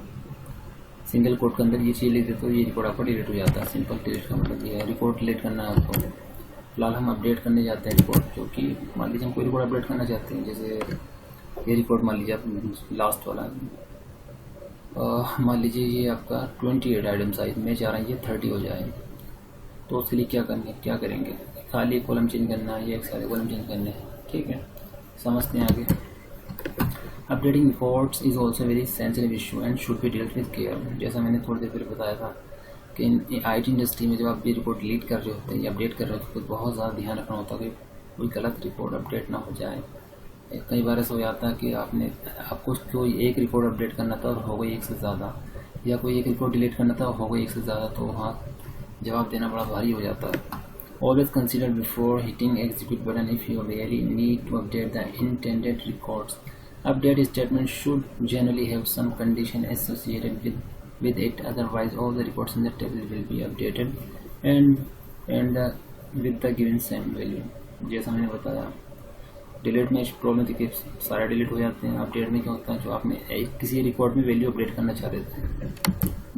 single code के अंदर ये चीज़ लिख देते तो ये रिकॉर्ड आपका डिलीट हो जाता है। सिंपल डिलीट का मतलब ये है, रिकॉर्ड डिलीट करना है आपको। फिलहाल हम अपडेट करने जाते हैं रिकॉर्ड, क्योंकि मान लीजिए हम कोई रिकॉर्ड अपडेट करना चाहते हैं, जैसे ये रिकॉर्ड मान लीजिए आप लास्ट वाला मान लीजिए ये आपका 28 आइटम साइज में चाह रहे हैं ये 30 हो जाए, तो तो उसके लिए क्या करेंगे, खाली कॉलम चेंज करना है या एक सारे कॉलम चेंज करने हैं। ठीक है, समझते हैं आगे। Updating reports is also very sensitive issue and should be dealt with care. जैसा मैंने थोड़ी देर पहले बताया था कि IT इंडस्ट्री में जब आप ये रिपोर्ट डिलीट कर रहे होते हैं या अपडेट कर रहे होते हैं तो बहुत ज़्यादा ध्यान रखना होता है कि कोई गलत रिपोर्ट अपडेट ना हो जाए। कई बार ऐसा हो जाता है कि आपको कोई एक रिपोर्ट अपडेट करना था और हो गई एक से ज़्यादा, या कोई एक रिपोर्ट डिलीट करना था और हो गई एक से ज़्यादा, तो वहाँ जवाब देना बड़ा भारी हो जाता है। Always consider before hitting execute button if you really need to update the intended records. Update statement should generally have some condition associated with it, otherwise all the records in the table will be updated and with the given same value. जैसा मैंने बताया, डिलीट में प्रॉब्लम थी कि सारे डिलीट हो जाते हैं। अपडेट में क्या होता है, जो आपने किसी रिकॉर्ड में वैल्यू अपडेट करना चाहते थे,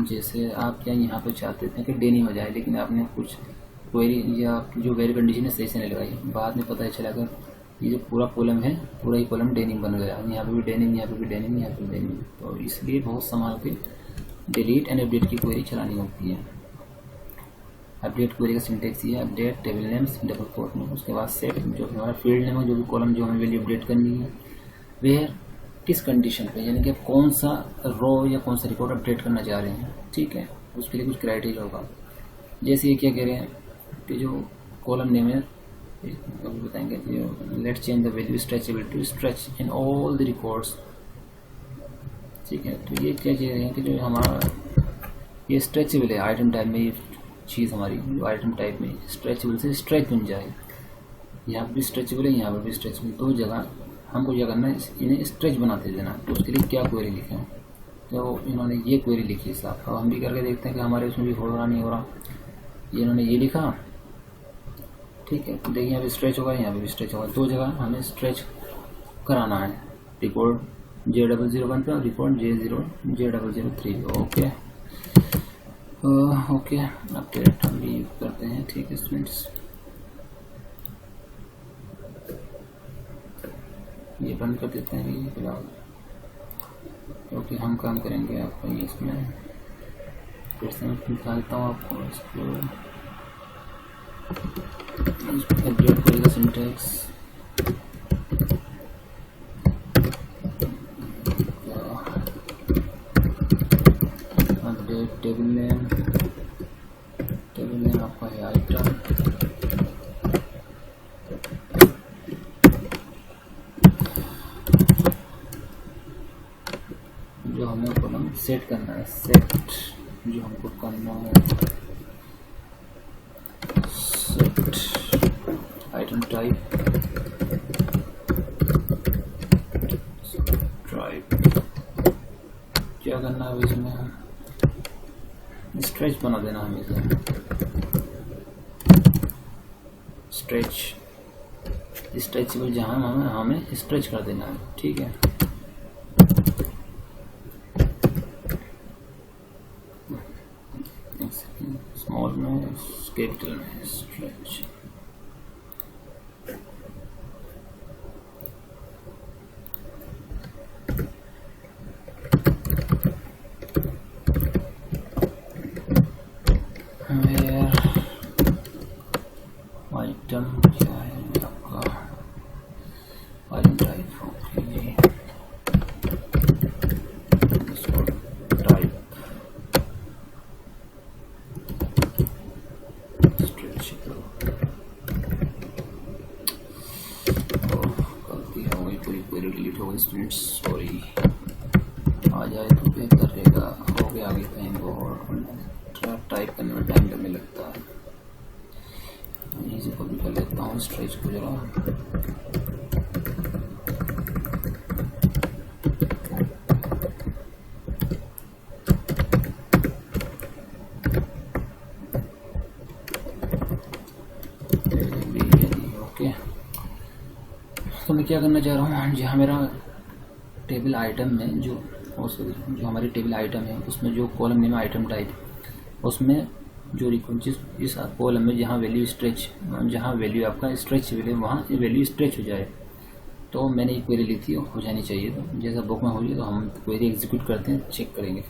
जैसे आप क्या यहाँ पे चाहते थे कि डेनिम हो जाए, लेकिन आपने कुछ क्वेरी या जो वेरी कंडीशन है सही से नहीं लगाई, बाद में पता चला कि ये जो पूरा कॉलम है पूरा ही कॉलम डेनिम बन गया, यहाँ पे भी डेनिम, यहाँ पे भी डेनिम, यहाँ पे भी डेनिम। तो इसलिए बहुत संभाल के डिलीट एंड अपडेट की क्वेरी चलानी होती है। अपडेट क्वेरी का सिंटेक्स ये है, update table names double quote में, उसके बाद सेट जो हमारा फील्ड नेम है, जो भी कॉलम जो हमें वैल्यू अपडेट करनी है, वेयर किस कंडीशन पे, यानी कि कौन सा रो या कौन सा रिकॉर्ड अपडेट करना चाह रहे हैं। ठीक है, उसके लिए कुछ क्राइटेरिया होगा। जैसे ये क्या कह रहे हैं कि जो कॉलम नेम है बताएंगे, let's change the value stretchable to stretch in all the records. ठीक है, तो ये क्या कह रहे हैं कि जो हमारा ये स्ट्रेचेबल है, आइटम टाइप में ये चीज़ हमारी जो आइटम टाइप में स्ट्रेचेबल से स्ट्रेच बन जाए, यहाँ पर भी स्ट्रेचेबल है, यहाँ पर भी स्ट्रेचेबल, दो जगह हमको क्या करना है, इन्हें स्ट्रेच बनाते देना। तो उसके लिए क्या क्वेरी लिखें, तो इन्होंने ये क्वेरी लिखी साहब। अब हम भी करके देखते हैं कि हमारे उसमें भी हो रहा नहीं हो रहा। ये इन्होंने ये लिखा, ठीक है, तो देखिए यहाँ पे स्ट्रेच होगा, यहाँ पे भी स्ट्रेच होगा, दो जगह हमें स्ट्रेच कराना है। रिकॉर्ड J001 पे और रिकॉर्ड J003 पे। ओके ओके, अपडेट हम भी करते हैं। ठीक है स्टूडेंट्स, ये बंद कर देते हैं ये फिलहाल, क्योंकि हम काम करेंगे आपको ये इसमें फिर से मैं निकालता हूँ आपको इसको अपडेट करेगा सिंटेक्स। अपडेट टेबल नेम आपका है आइटम, जो हमें कॉलम सेट करना है, सेट जो हमको करना है, सेट आइटम टाइप क्या करना है, इसमें स्ट्रेच बना देना हमें, स्ट्रेचेबल जहाँ हमें स्ट्रेच कर देना है। ठीक है, स्मॉल में कैपिटल में स्ट्रेच। आइटम क्या है आपका, आइटम टाइप, ओके, इसको टाइप स्ट्रेचेबल। गलती हो गई, पूरी क्वेरी डिलीट हो गई स्टूडेंट्स, सॉरी। आ जाए तो बेहतर रहेगा, हो गया आगे कहीं और टाइप करने में टाइम लगने लगता है। यहीं से कॉपी कर लेता हूँ स्ट्रेच को जरा, ओके। तो मैं क्या करना चाह रहा हूँ, जहाँ मेरा टेबल आइटम में जो हमारी टेबल आइटम है उसमें जो कॉलम नेम आइटम टाइप, उसमें जो इस कॉलम में जहाँ वैल्यू आपका स्ट्रेच है वहाँ वैल्यू स्ट्रेच हो जाए। तो मैंने एक क्वेरी ली थी, हो जानी चाहिए, तो जैसा बुक में हो जाए तो हम क्वेरी एग्जीक्यूट करते हैं, चेक करेंगे।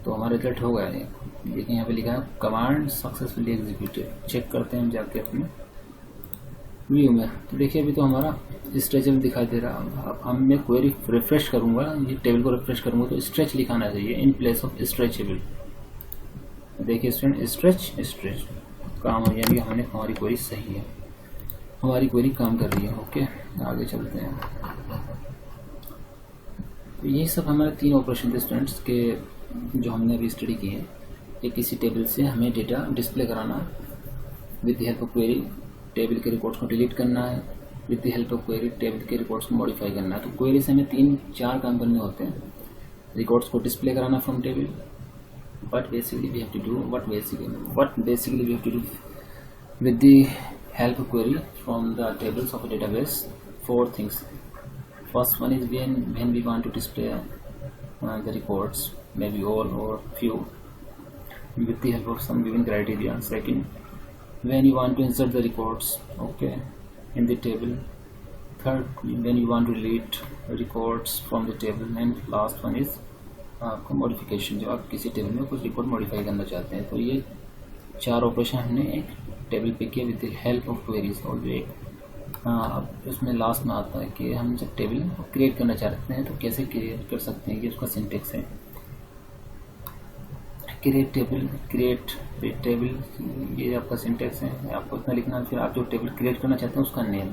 तो हमारा रिजल्ट हो गया है। देखिए यहाँ पे लिखा है कमांड सक्सेसफुली एग्जीक्यूटेड। चेक करते हैं हम जाके अपने व्यू में। तो देखिए अभी तो हमारा स्ट्रेचेबल दिखाई दे रहा है। अब हम मैं क्वेरी रिफ्रेश करूंगा, ये टेबल को रिफ्रेश करूंगा तो स्ट्रेच लिखाना चाहिए इन प्लेस ऑफ स्ट्रेचेबल। देखिए स्टूडेंट स्ट्रेच काम हो, यानी हमने हमारी क्वेरी सही है, हमारी क्वेरी काम कर रही है। ओके आगे चलते हैं। तो यही सब हमारे 3 ऑपरेशन थे स्टूडेंट्स के जो हमने अभी स्टडी किए हैं। एक किसी टेबल से हमें डेटा डिस्प्ले कराना with the help of query, table के रिकॉर्ड्स को डिलीट करना है with the help of query, table के रिकॉर्ड्स को मॉडिफाई करना है। तो क्वेरी से हमें 3-4 काम करने होते हैं। रिकॉर्ड्स को डिस्प्ले कराना from table, what basically we have to do with the help of query from the tables of a database. 4 things. First one is when we want to display the records, maybe all or few, with the help of some given criteria. Second, when you want to insert the records, okay, in the table. Third, when you want to delete records from the table. And last one is आपको मॉडिफिकेशन, जो आप किसी टेबल में कुछ रिकॉर्ड मॉडिफाई करना चाहते हैं। तो ये 4 ऑपरेशन हमने एक टेबल पे किए with the help of queries. और जो एक अब उसमें लास्ट में आता है कि हम जब टेबल क्रिएट करना चाहते हैं तो कैसे क्रिएट कर सकते हैं, ये उसका सिंटेक्स है। क्रिएट टेबल, ये आपका सिंटेक्स है, आपको इतना लिखना। फिर आप जो टेबल क्रिएट करना चाहते हैं उसका नेम।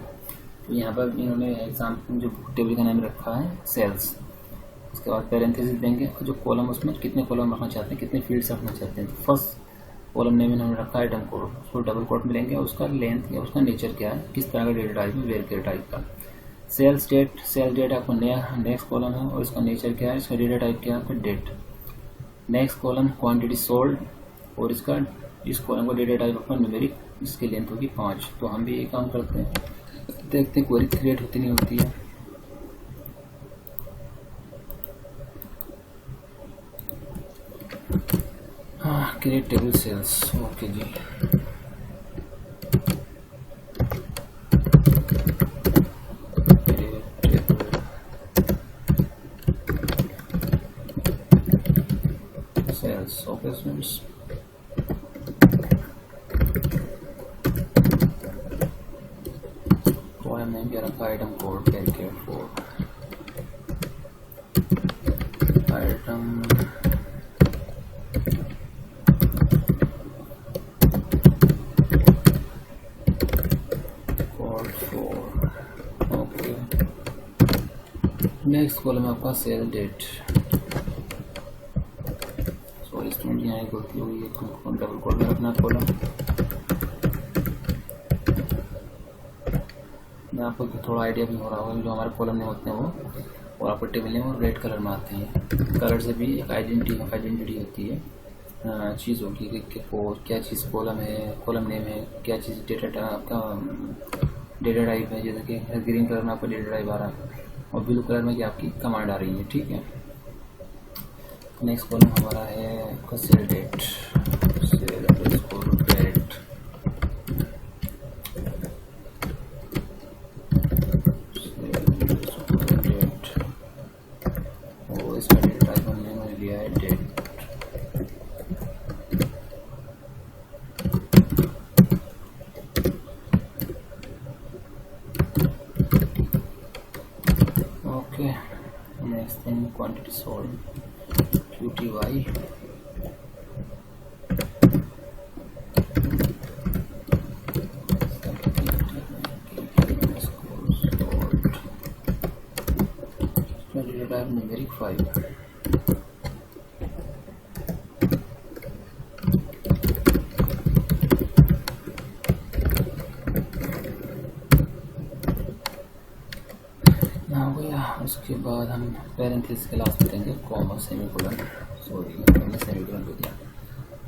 तो यहाँ पर इन्होंने एग्जाम्पल जो टेबल का नाम रखा है सेल्स, उसके बाद पैरेंथेसिस देंगे और जो कॉलम उसमें कितने कॉलम रखना चाहते हैं, कितने फील्ड्स रखना चाहते हैं। तो फर्स्ट कॉलम नेम इन्होंने रखा आइटम कोड, उसको डबल कोट मिलेंगे, उसका लेंथ या उसका नेचर क्या है, किस तरह का डेटा टाइप है, वेरिएबल टाइप का। सेल डेट आपको नया नेक्स्ट कॉलम है और इसका नेचर क्या है, इसका डेटा टाइप क्या है, आपका date. Next column quantity sold और इसका इस कॉलम का डेटा टाइप आपका न्यूमेरिक, इसकी लेंथ होगी 5। तो हम भी ये काम करते हैं, देखते हैं क्वेरी क्रिएट होती नहीं होती है। क्रिएट टेबल सेल्स, ओके जी। Sales, okay students. Column name क्या रखा, item code calculate 4 item next column है आपका सेल डेट। सॉरी स्टूडेंट यहाँ एक गलती हुई है, डबल कोड में रखना कॉलम। मैं आपको थोड़ा आइडिया भी हो रहा होगा, जो हमारे कॉलम में होते हैं वो और आपको टेबल में वो रेड कलर में आते हैं। कलर से भी एक आइडेंटिटी होती है, चीज़ होगी कि क्या चीज़ कॉलम है, कॉलम नेम है, क्या चीज़ डेटा आपका डेटा टाइप है। जैसे कि ग्रीन कलर में आपका डेटा टाइप आ रहा है और ब्लू कलर में क्या आपकी कमांड आ रही है, ठीक है। नेक्स्ट कॉलम हमारा है आपका sale date, sale underscore date, और इसका डेटा टाइप हमने लिया है date. Okay next thing quantity sold QTY, numeric 5। हो गया। उसके बाद हम पैरेंथेसिस के लास्ट में देंगे कॉमा सेमीकोलन, सॉरी हमने सेमीकोलन को दिया।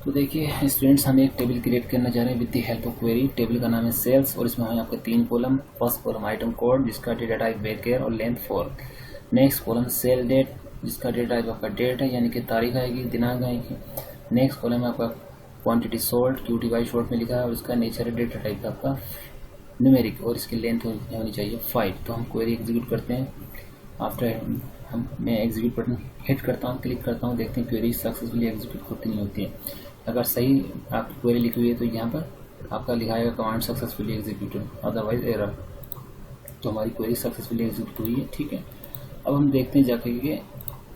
तो देखिए स्टूडेंट्स, हम एक टेबल क्रिएट करना चाह रहे हैं with the help of query. Table का नाम है सेल्स और इसमें हमें आपके 3 column. First column item code जिसका डेटा टाइप वेरिएबल और length 4। Next column sale date जिसका डेटा टाइप आपका डेट है, यानी कि तारीख आएगी, दिनांक आएगी। नेक्स्ट कॉलम आपका क्वांटिटी सोल्ड QTY शॉर्ट में लिखा है और इसका नेचर है डेटा टाइप आपका न्यूमेरिक और इसकी लेंथ होनी चाहिए 5। तो हम क्वेरी एग्जीक्यूट करते हैं। आफ्टर मैं एग्जीक्यूट बटन हिट करता हूँ, क्लिक करता हूँ, देखते हैं क्वेरी सक्सेसफुली एग्जीक्यूट होती नहीं होती है। अगर सही आपकी क्वेरी लिखी हुई है तो यहाँ पर आपका लिखाएगा command successfully executed, otherwise error. तो हमारी क्वेरी सक्सेसफुली एग्जीक्यूट हुई है। ठीक है, अब हम देखते हैं जाकर कि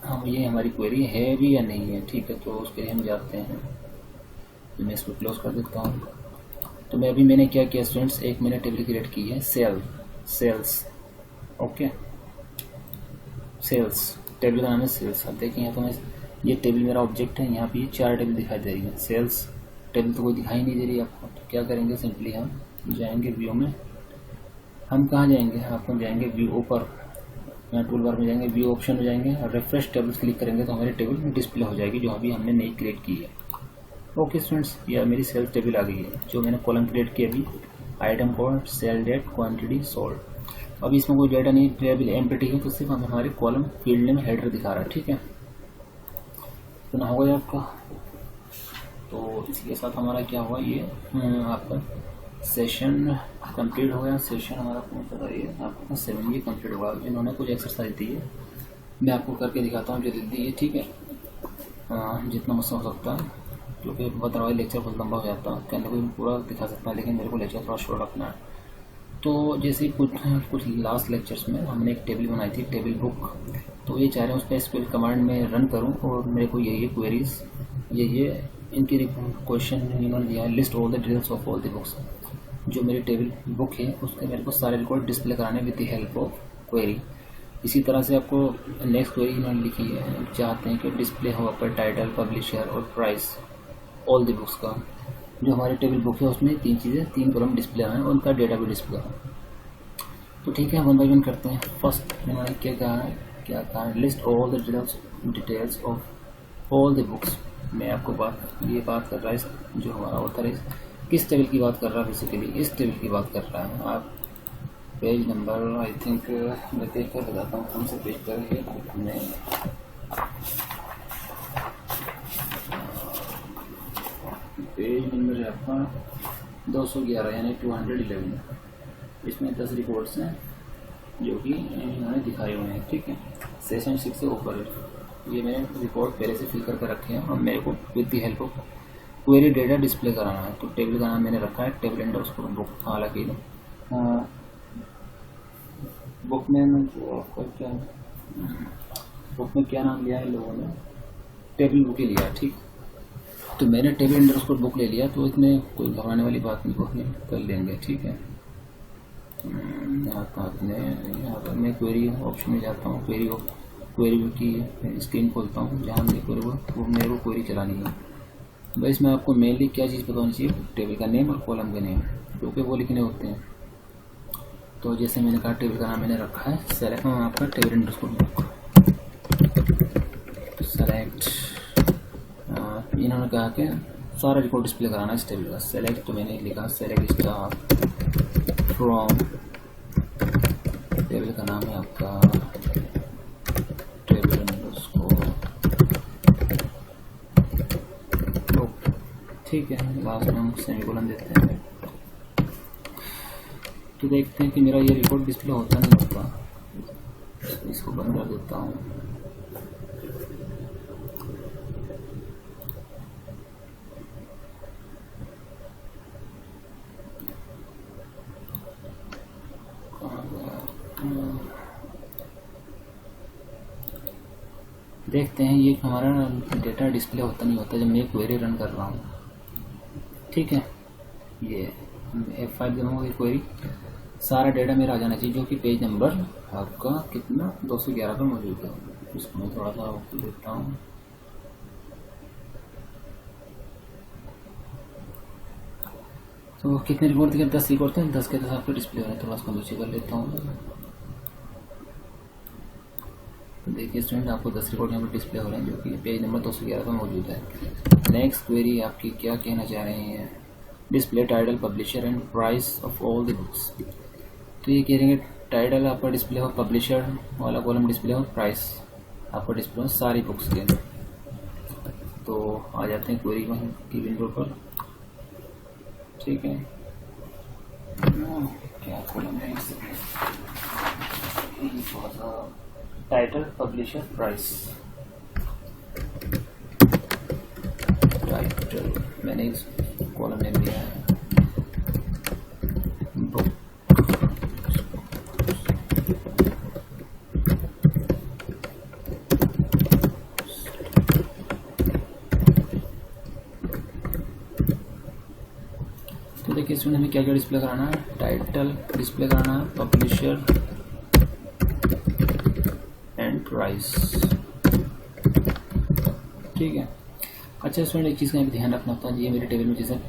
हम ये हमारी क्वेरी है भी या नहीं है। ठीक है, तो उसके लिए हम जाते हैं, तो मैं इसको क्लोज कर देता हूँ। तो मैंने क्या किया स्टूडेंट्स, एक मैंने टेबल क्रिएट की है सेल्स। ओके, सेल्स टेबल का नाम है सेल्स। अब देखिए यहाँ तो मैं ये टेबल मेरा ऑब्जेक्ट है, यहाँ पे ये 4 टेबल दिखाई दे रही है। सेल्स टेबल तो कोई दिखाई नहीं दे रही आपको, तो क्या करेंगे, सिंपली हम जाएंगे व्यू में। हम कहाँ जाएंगे, आपको जाएंगे व्यू ऊपर, यहाँ टूल बार में जाएंगे, व्यू ऑप्शन में जाएंगे और रिफ्रेश टेबल्स क्लिक करेंगे तो हमारी टेबल डिस्प्ले हो जाएगी जो अभी हमने नई क्रिएट की है। ओके स्टूडेंट्स, ये मेरी सेल्स टेबल आ गई है जो मैंने कॉलम क्रिएट किया अभी, item code, sale date, quantity, sold. अभी इसमें कोई डेटा नहीं, टेबल एम्प्टी है, तो सिर्फ हम हमारे कॉलम फील्ड में हेडर दिखा रहा है। ठीक है, इतना हो गया आपका। तो इसके साथ हमारा क्या हुआ, ये आपका सेशन कंप्लीट हो गया। सेशन हमारा कौन सा था, ये आपका 7 ये कंप्लीट हुआ। इन्होंने कुछ एक्सरसाइज दी है, मैं आपको करके दिखाता हूँ जो दी है। ठीक है, जितना मुझसे हो सकता है, क्योंकि अदरवाइज लेक्चर बहुत लंबा हो जाता है। कहने को पूरा दिखा सकता है, लेकिन मेरे को लेक्चर थोड़ा शॉर्ट रखना है। तो जैसे कुछ लास्ट लेक्चर्स में हमने एक टेबल बनाई थी, टेबल बुक। तो ये चाह रहे हैं उस पर एसक्यूएल कमांड में रन करूं और मेरे को ये क्वेरीज, ये इनकी क्वेश्चन इन्होंने दिया है, list all the details of all the books. जो मेरी टेबल बुक है उसके मेरे को सारे रिकॉर्ड डिस्प्ले कराने with the help of query. इसी तरह से आपको नेक्स्ट क्वेरी इन्होंने लिखी है, चाहते हैं कि डिस्प्ले हो पर टाइटल, पब्लिशर और प्राइस ऑल द बुक्स का। जो हमारी टेबल बुक है उसमें 3 चीज़ें, 3 कॉलम डिस्प्ले हैं और उनका डेटा भी डिस्प्ले है। तो ठीक है, हम 1 बाय 1 करते हैं। फर्स्ट इन्होंने क्या कहा है, list all the details of all the books. मैं आपको बात कर रहा है, जो हमारा ऑथर है किस टेबल की बात कर रहा है, बेसिकली इस टेबल की बात कर रहा है। आप पेज नंबर, आई थिंक मैं देख कर बताता हूँ कौन से पेज पर है। पेज नंबर है आपका 211 यानी 211। इसमें 10 रिकॉर्ड्स हैं जो कि इन्होंने दिखाए हुए हैं। ठीक है, सेशन 6 से ऊपर है। ये मैंने रिकॉर्ड पहले से फिल करके रखे हैं और मेरे को with the help of query data display कराना है। तो टेबल का नाम मैंने रखा है टेबल अंडरस्कोर बुक। हालांकि बुक में क्या नाम लिया है लोगों ने, टेबल बुक ही लिया। ठीक, तो मैंने टेबल अंडरस्कोर बुक ले लिया, तो इसमें कोई घबराने वाली बात नहीं, बुक में कर लेंगे। ठीक है, यहाँ पर मैं क्वेरी ऑप्शन में जाता हूँ, क्वेरी की स्क्रीन खोलता हूँ जहाँ मेरे को क्वेरी चलानी है। तो इसमें आपको मेनली क्या चीज़ पता होनी चाहिए, टेबल का नेम और कॉलम का नेम, क्योंकि वो लिखने होते हैं। तो जैसे मैंने कहा टेबल का नाम मैंने रखा है सेलेक्ट, आपका टेबल अंडरस्कोर बुक सेलेक्ट। इन्होंने कहा कि सारा रिकॉर्ड डिस्प्ले कराना है इस टेबल का। सेलेक्ट, तो मैंने लिखा सेलेक्ट स्टार फ्रॉम, टेबल का नाम है आपका टेबल अंडरस्कोर बुक। ठीक है, लास्ट में हम सेमीकोलन देते हैं। तो देखते हैं कि मेरा ये रिकॉर्ड डिस्प्ले होता नहीं होता। इसको बंद कर देता हूँ। देखते हैं ये हमारा डेटा डिस्प्ले होता नहीं होता जब मैं क्वेरी रन कर रहा हूँ। ठीक है, ये F5 जमा हुई क्वेरी, सारा डेटा मेरा आ जाना चाहिए जो कि पेज नंबर आपका कितना 211 पर मौजूद है। इसको मैं थोड़ा सा देखता हूँ। तो कितने रिकॉर्ड थे, 10 रिकॉर्ड थे, 10 के 10 आपको डिस्प्ले हो रहा है। थोड़ा सा नीचे कर लेता हूँ। देखिए स्टूडेंट, आपको 10 रिकॉर्ड यहाँ पर डिस्प्ले हो रहे हैं जो कि पेज नंबर 211 पर मौजूद है। नेक्स्ट क्वेरी आपकी क्या कहना चाह रहे हैं, display title, publisher and price of all the books. तो ये कह रहे हैं टाइटल आपका डिस्प्ले हो, पब्लिशर वाला कॉलम डिस्प्ले हो, प्राइस आपका डिस्प्ले हो सारी बुक्स के। तो आ जाते हैं क्वेरी की विंडो पर। ठीक है, क्या कॉलम है, थोड़ा सा टाइटल पब्लिशर प्राइस। टाइटल मैंने इस कॉलम नेम दिया है बुक। तो देखिए इसमें हमें क्या क्या डिस्प्ले कराना है, टाइटल डिस्प्ले कराना है, पब्लिशर एंड प्राइस। ठीक है। अच्छा इसमें एक चीज़ का ध्यान रखना होता है, ये मेरे टेबल में जैसे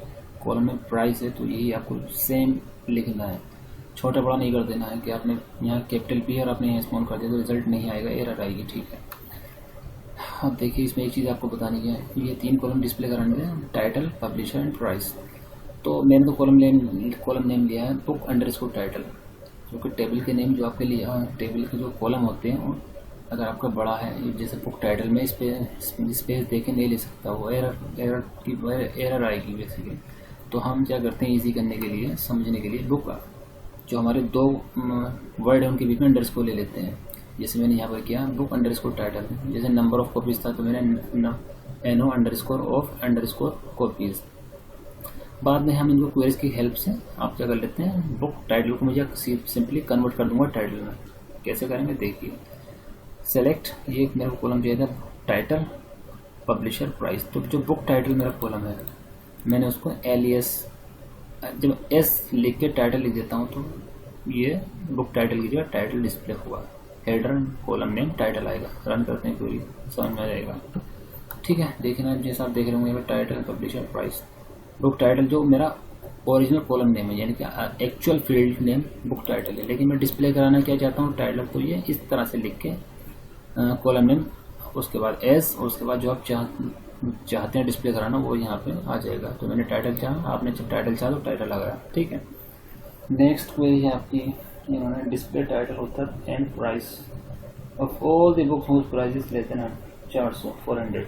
कॉलम में प्राइस है तो यही आपको सेम लिखना है, छोटा बड़ा नहीं कर देना है कि आपने यहाँ कैपिटल पी और आपने यहाँ स्मॉल कर दिया तो रिजल्ट नहीं आएगा, एरर आएगी। ठीक है। अब देखिए इसमें एक चीज़ आपको बतानी है, ये 3 कॉलम डिस्प्ले कराने हैं, टाइटल पब्लिशर एंड प्राइस। तो मैंने तो कॉलम नेम लिया है बुक अंडरस्कोर टाइटल, क्योंकि टेबल के नेम जो आपके लिए टेबल के जो कॉलम होते हैं अगर आपका बड़ा है, जैसे बुक टाइटल में स्पेस देके नहीं ले सकता, वो एरर आएगी बेसिकली। तो हम क्या करते हैं इजी करने के लिए, समझने के लिए, बुक जो हमारे 2 वर्ड है उनके बीच में अंडरस्कोर ले लेते हैं। जैसे मैंने यहाँ पर किया बुक अंडरस्कोर टाइटल, जैसे नंबर ऑफ कॉपीज था तो मैंने NO underscore of underscore copies. बाद में हम इनको क्वेरीज की हेल्प से आप क्या कर लेते हैं, बुक टाइटल को मुझे सिंपली कन्वर्ट कर दूंगा टाइटल में। कैसे करेंगे देखिए, सेलेक्ट, ये मेरा कॉलम जो है टाइटल पब्लिशर प्राइस। तो जो बुक टाइटल मेरा कॉलम है मैंने उसको LES, जब S लिख के टाइटल लिख देता हूँ तो ये बुक टाइटल की जगह टाइटल डिस्प्ले हुआ, हेडर कॉलम नेम टाइटल आएगा। रन करते हैं पूरी, समझ में आ जाएगा। ठीक है। देखना जैसा आप देख रहे होंगे title publisher price, book title जो मेरा ओरिजिनल कॉलम नेम है, यानी कि actual field name book title है, लेकिन मैं डिस्प्ले कराना क्या चाहता हूँ टाइटल, तो ये इस तरह से लिख के कॉलम नेम, उसके बाद S, और उसके बाद जो आप चाहते हैं डिस्प्ले कराना वो यहाँ पे आ जाएगा। तो मैंने टाइटल चाहा, आपने जब टाइटल चाहा तो टाइटल आ गया। ठीक है। नेक्स्ट क्वेरी है आपकी, इन्होंने display title author and price of all the books whose price is less than 400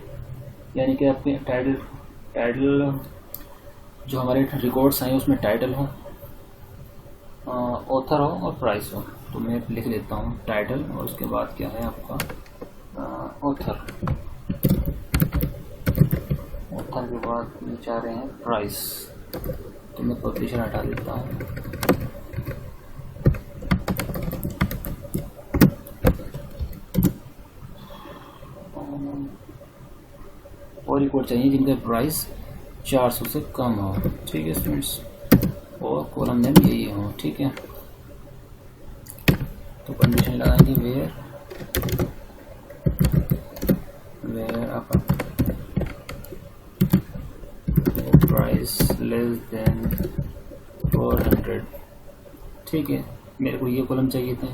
यानी कि आपके टाइटल जो हमारे रिकॉर्ड्स आए उसमें टाइटल हो, ऑथर हो और प्राइस हो। तो मैं लिख देता हूँ टाइटल और उसके बाद क्या है आपका ऑथर के बाद ये चाह रहे हैं प्राइस, तो मैं पब्लिशर हटा देता हूँ। और रिकॉर्ड चाहिए जिनका प्राइस 400 से कम हो। ठीक है स्टूडेंट्स, और कॉलम नेम यही हो। ठीक है। तो कंडीशन लगाएंगे वेयर आप प्राइस लेस देन 400। ठीक है। मेरे को ये कॉलम चाहिए थे,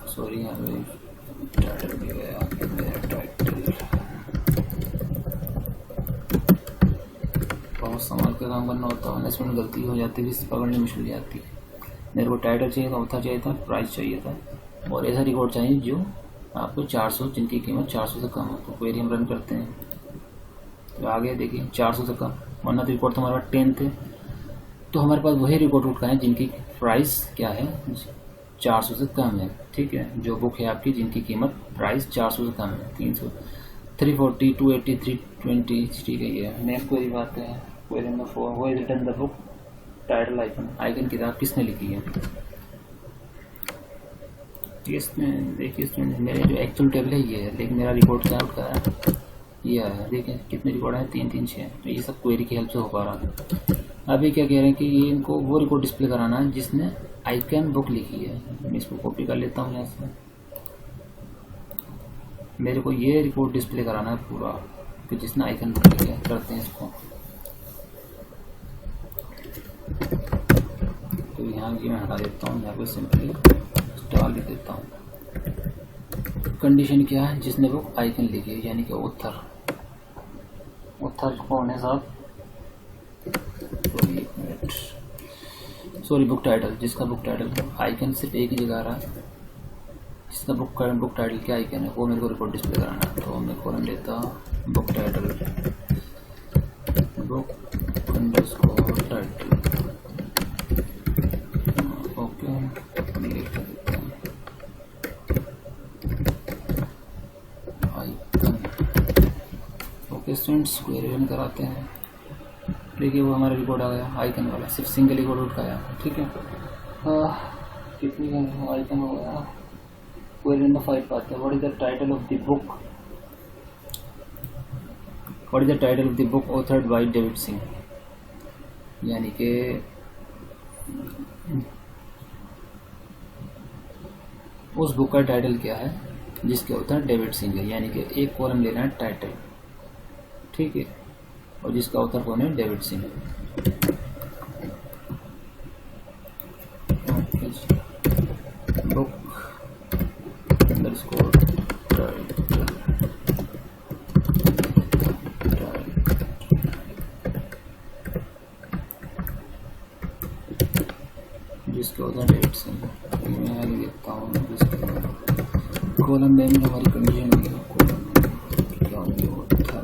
सॉरी यहाँ पे टाइटल भी गया, टाइटल बहुत संभाल के काम करना होता है, इसमें गलती हो जाती है, इससे पकड़नी मुश्किल जाती है। मेरे को टाइटल चाहिए था, ऑथर चाहिए था, प्राइस चाहिए था, और ऐसा रिकॉर्ड चाहिए जो आपको 400, जिनकी कीमत 400 से कम हो। तो क्वेरी हम रन करते हैं तो आगे देखिए 400 से कम, वरना तो रिकॉर्ड तो हमारे पास 10 थे, तो हमारे पास वही रिकॉर्ड उठा है जिनकी प्राइस क्या है 400 से कम है। ठीक है। जो बुक है आपकी जिनकी कीमत प्राइस 400 से कम है, 300, 340, 280, 320। ठीक है। ये नेक्स्ट क्वेरी बात है, क्वेरी नंबर 4, वो is written the book title icon किताब किसने लिखी है। इसमें देखिए इसमें मेरे जो एक्चुअल टेबल है ये है, लेकिन मेरा रिकॉर्ड क्या उठा है ये है। देखिए कितने रिकॉर्ड है, 3, 3, 6। तो ये सब क्वेरी की हेल्प से हो पा रहा है। अभी क्या कह रहे हैं कि ये इनको वो रिकॉर्ड डिस्प्ले कराना है जिसने आइकन बुक लिखी है। मैं इसको कॉपी कर लेता हूँ यहाँ से, मेरे को ये रिकॉर्ड डिस्प्ले कराना है पूरा कि जिसने आइकन बुक लिखी है। करते हैं इसको, तो यहाँ ये मैं हटा देता हूँ, यहाँ पे सिंपली स्टार लिख देता हूँ। कंडीशन क्या है, जिसने बुक आइकन लिखी है, यानी कि ऑथर कौन है साहब, सॉरी बुक टाइटल, जिसका बुक टाइटल आइकन सिर्फ एक ही जगह आ रहा है, जिसका बुक टाइटल क्या आइकन है वो मेरे को रिकॉर्ड डिस्प्ले कराना है। तो मैं कॉलम देता book title, book underscore title. Okay, students query run कराते हैं। देखिए वो हमारा रिकॉर्ड आ गया आइकन वाला, सिर्फ सिंगल रिकॉर्ड उठाया। ठीक है, कितनी आइकन हो गया। क्वेरी नंबर 5 पाते हैं। What is the title of the book, what is the title of the book authored by David Singh. यानी कि उस बुक का टाइटल क्या है जिसके ऑथर डेविड सिंह है। यानी कि एक कॉलम लेना है टाइटल, ठीक है, और जिसका ऑथर कौन है, डेविड सिंह। बुक अंडरस्कोर जिसके ऑथर डेविड सिंह। मैं लिखता हूँ कॉलम नेम में हमारी कंडीशन होगी, कॉलम क्या होगी, ऑथर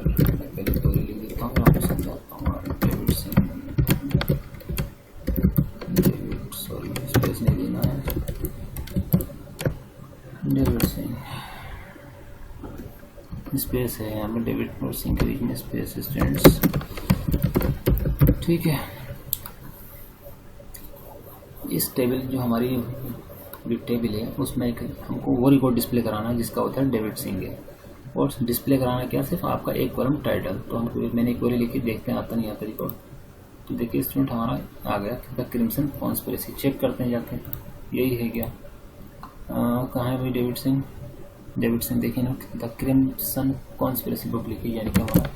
पहले तो लिख देता हूँ, आपको समझाता हूँ। David Singh, David, sorry space नहीं देना है, डेविड सिंह स्पेस है यहाँ पे, डेविड और सिंह के बीच में स्पेस स्टूडेंट्स। ठीक है, इस टेबल जो हमारी टेबल है उसमें एक हमको वो रिकॉर्ड डिस्प्ले कराना है जिसका ऑथर डेविड सिंह है, और डिस्प्ले कराना क्या, सिर्फ आपका एक कॉलम टाइटल। तो हमको मैंने एक क्वेरी लिखी, देखते हैं आता नहीं आता रिकॉर्ड। तो देखिए स्टूडेंट हमारा आ गया द क्रिम्सन कॉन्स्पिरेसी। चेक करते हैं जाके, यही है क्या, कहाँ है भाई डेविड सिंह। डेविड सिंह देखिए ना, द क्रिम्सन कॉन्स्पिरेसी बुक लिखी, यानी कि हमारा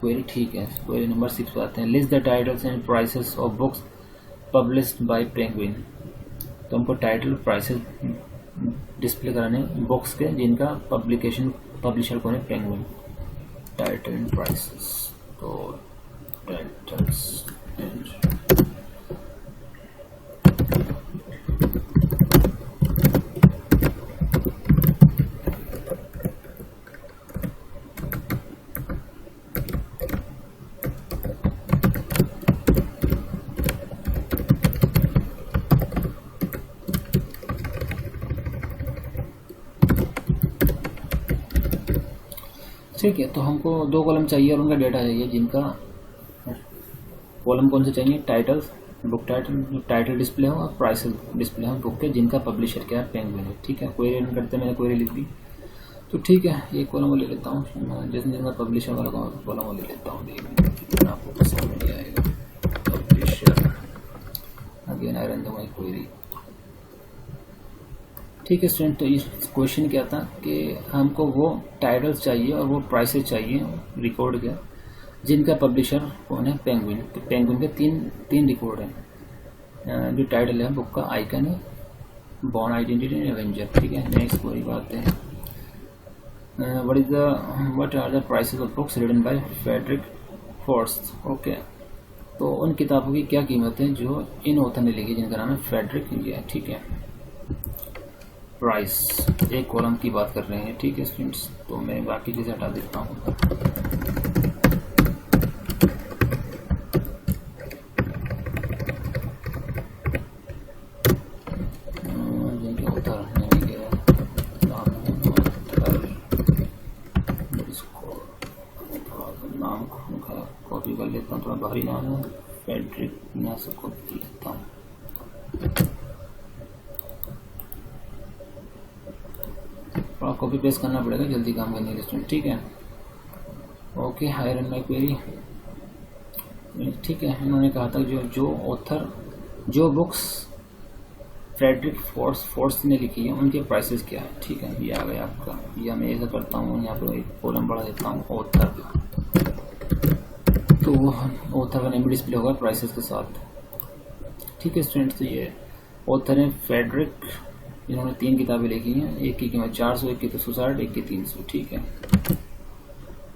क्वेरी ठीक है। क्वेरी नंबर 6 पे आते हैं। List the titles and prices of books published by penguin. तो हमको टाइटल प्राइसेस डिस्प्ले कराने बुक्स के जिनका पब्लिशर कौन है, पेंगुइन। टाइटल एंड प्राइसेस, तो टाइटल्स एंड ठीक है। तो हमको 2 कॉलम चाहिए और उनका डेटा चाहिए, जिनका कॉलम कौन से चाहिए, टाइटल्स, बुक टाइटल, जो टाइटल डिस्प्ले हो, और प्राइस डिस्प्ले हो बुक के, जिनका पब्लिशर क्या है, पेंगुइन है। ठीक है, क्वेरी रन करते मैंने क्वेरी लिख दी। तो ठीक है, एक कॉलम ले लेता हूँ, जैसे जिनका पब्लिशर वाला कॉलम ले लेता हूँ, देखिए आपको पसंद नहीं आएगा। Publisher again I run the my query. ठीक है स्टूडेंट, तो इस क्वेश्चन क्या था कि हमको वो टाइटल्स चाहिए और वो प्राइसेस चाहिए रिकॉर्ड के, जिनका पब्लिशर कौन है, पेंगुइन। तो पेंगुइन के तीन रिकॉर्ड हैं। जो टाइटल है बुक का, आइकन है, बॉर्न आइडेंटिटी एंड एवेंजर। ठीक है, नेक्स्ट क्वेरी बात है। What are the prices of books written by Frederick Forst. Okay, तो उन किताबों की क्या कीमत है जो इन ऑथर ने लिखी, जिनका नाम है फ्रेडरिक इंडिया। ठीक है, प्राइस एक कॉलम की बात कर रहे हैं। ठीक है स्टूडेंट्स, तो मैं बाकी चीज़ें हटा देता हूँ। जिनके ऑथर नाम कॉपी कर लेता हूँ, थोड़ा भारी नाम है, फ्रेडरिक, यहाँ से कॉपी लेता हूँ। कॉपी पेस्ट करना पड़ेगा जल्दी काम करने के स्टूडेंट। ठीक है, okay, high run my query. ठीक है, इन्होंने कहा था जो ऑथर, जो बुक्स फ्रेडरिक फॉर्स्ट ने लिखी है उनके प्राइसेस क्या है। ठीक है, ये आ गया आपका। या मैं ऐसा करता हूँ, यहाँ पे एक कॉलम बढ़ा देता हूँ, ऑथर, तो ऑथर का नेम डिस्प्ले होगा प्राइसेस के साथ। ठीक है स्टूडेंट्स, तो ये ऑथर है फ्रेडरिक, इन्होंने 3 किताबें लिखी हैं, एक की कीमत 400, एक की 260, एक की 300। ठीक है,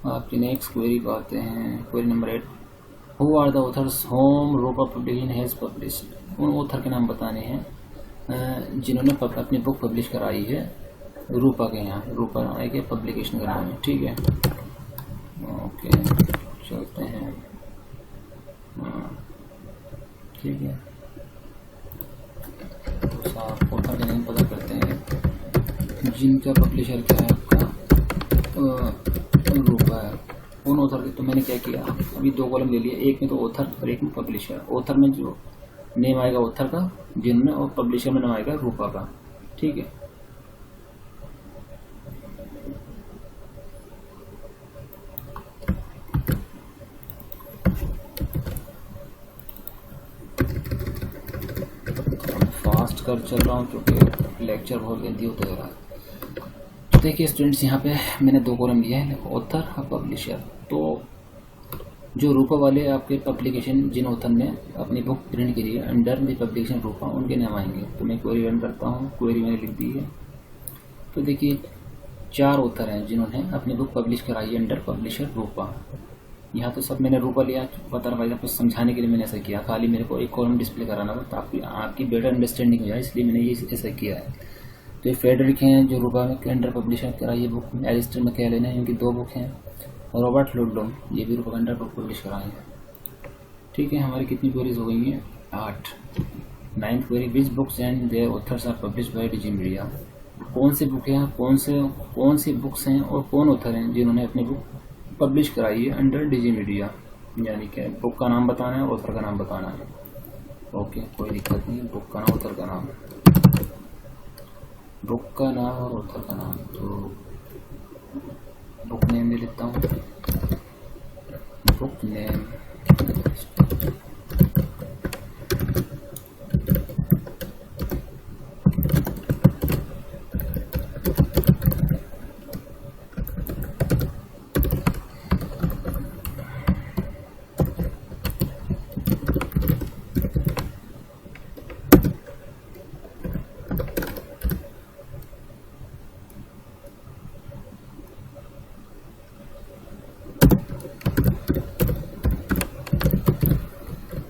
आपकी नेक्स्ट क्वेरी को आते हैं। Query number 8। Who are the authors home Rupa publication has published. उन ऑथर के नाम बताने हैं जिन्होंने अपनी बुक पब्लिश कराई है रूपा के यहाँ, रूपा के पब्लिकेशन का नाम है। ठीक है, ओके, चलते हैं। ठीक है, आप ऑथर का नेम पता करते हैं, जिनका पब्लिशर क्या है आपका, रूपा है। उन ऑथर के, तो मैंने क्या किया, अभी 2 कॉलम ले लिए, एक में तो ऑथर और एक में पब्लिशर। ऑथर में जो नेम आएगा ऑथर का, जिनमें, और पब्लिशर में नाम आएगा रूपा का। ठीक है, फास्ट कर चल रहा हूँ क्योंकि लेक्चर बहुत लेंथी होता जा रहा है। तो देखिए स्टूडेंट्स, यहाँ पे मैंने 2 कॉलम लिया है, ऑथर और पब्लिशर। तो जो रूपा वाले आपके पब्लिकेशन, जिन ऑथर ने अपनी बुक प्रिंट की है अंडर द पब्लिकेशन रूपा, उनके नाम आएंगे। तो मैं क्वेरी रन करता हूँ, क्वेरी मैंने लिख दी है। तो देखिए 4 ऑथर हैं जिन्होंने अपनी बुक पब्लिश कराई है अंडर पब्लिशर रूपा। यहाँ तो सब मैंने रूपा लिया, पता लगा आपको समझाने के लिए मैंने ऐसा किया, खाली मेरे को एक कॉलम डिस्प्ले कराना था ताकि आपकी बेटर अंडरस्टैंडिंग हो जाए, इसलिए मैंने ये ऐसा किया है। तो ये फेडरिक हैं जो रूपा में अंडर पब्लिशर कराई है बुक, एलिस्टर मैकेलेन है, इनकी 2 बुक हैं, और रॉबर्ट लुडलॉम, ये भी रूपा अंडर पब्लिश कराए हैं। ठीक है, हमारी कितनी क्वेरीज हो गई हैं? 8। 9th query, which books and their authors are published by Digi Media. कौन सी बुक हैं, कौन सी बुक्स हैं और कौन ऑथर हैं जिन्होंने अपनी बुक पब्लिश कराई है अंडर डिजी मीडिया, यानी कि बुक का नाम बताना है, ऑथर का नाम बताना है। ओके, कोई दिक्कत नहीं, बुक का नाम, ऑथर का नाम, बुक का नाम और ऑथर का नाम। तो बुक नेम में लिखता हूँ, बुक नेम,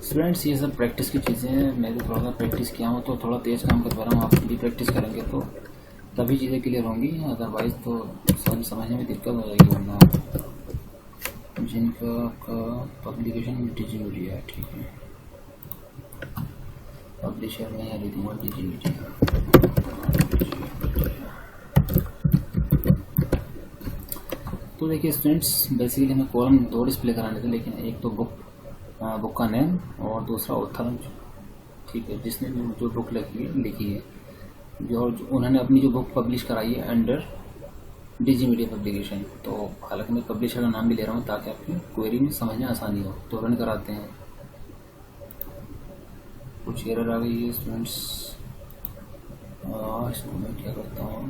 स्टूडेंट्स ये सब प्रैक्टिस की चीज़ें हैं। मैं तो थोड़ा सा प्रैक्टिस किया हूँ तो थोड़ा तेज़ काम कर पा रहा हूँ, आप भी प्रैक्टिस करेंगे तो तभी चीज़ें क्लियर होंगी, अदरवाइज तो समझने में दिक्कत हो जाएगी। वरना जिनका पब्लिकेशन डिजी मीडिया है, ठीक है, पब्लिशर में या लिख दूँगा डिजी मीडिया। तो देखिए स्टूडेंट्स, बेसिकली हमें कॉलम 2 डिस्प्ले कराने थे, लेकिन एक तो बुक का नेम और दूसरा ऑथर, ठीक है, जिसने जो बुक लिखी है, जो उन्होंने अपनी जो बुक पब्लिश कराई है अंडर डिजी मीडिया पब्लिकेशन। तो हालांकि मैं पब्लिशर का नाम भी ले रहा हूँ ताकि आपकी क्वेरी में समझने आसानी हो। तो रन कराते हैं। कुछ एरर आ गई है स्टूडेंट्स, इसको मैं क्या करता हूँ,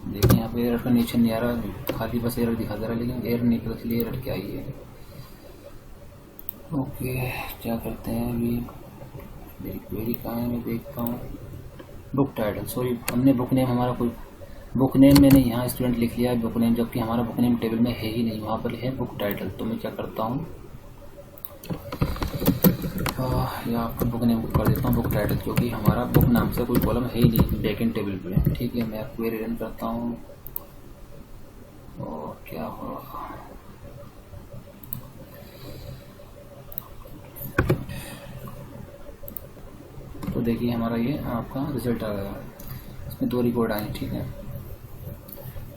देखिए यहाँ पे एरर का निशान नहीं आ रहा, खाली बस एरर दिखा दे रहा है, लेकिन एरर नहीं पता चली एरर क्या आई है। ओके, क्या करते हैं अभी, मेरी क्वेरी कहाँ है, मैं देखता हूँ। बुक टाइटल, सॉरी, हमने बुक नेम, हमारा कोई बुक नेम मैंने यहाँ स्टूडेंट लिख लिया है बुक नेम, जबकि हमारा बुक नेम टेबल में है ही नहीं, वहाँ पर है बुक टाइटल। तो मैं क्या करता हूँ, या आपका बुक नेम कर देता हूँ बुक टाइटल, क्योंकि हमारा बुक नाम से कोई कॉलम है ही नहीं बैकएंड टेबल पे। ठीक है, मैं क्वेरी रन करता हूँ और क्या हो, तो देखिए हमारा ये आपका रिजल्ट आ गया, इसमें 2 रिकॉर्ड आए। ठीक है,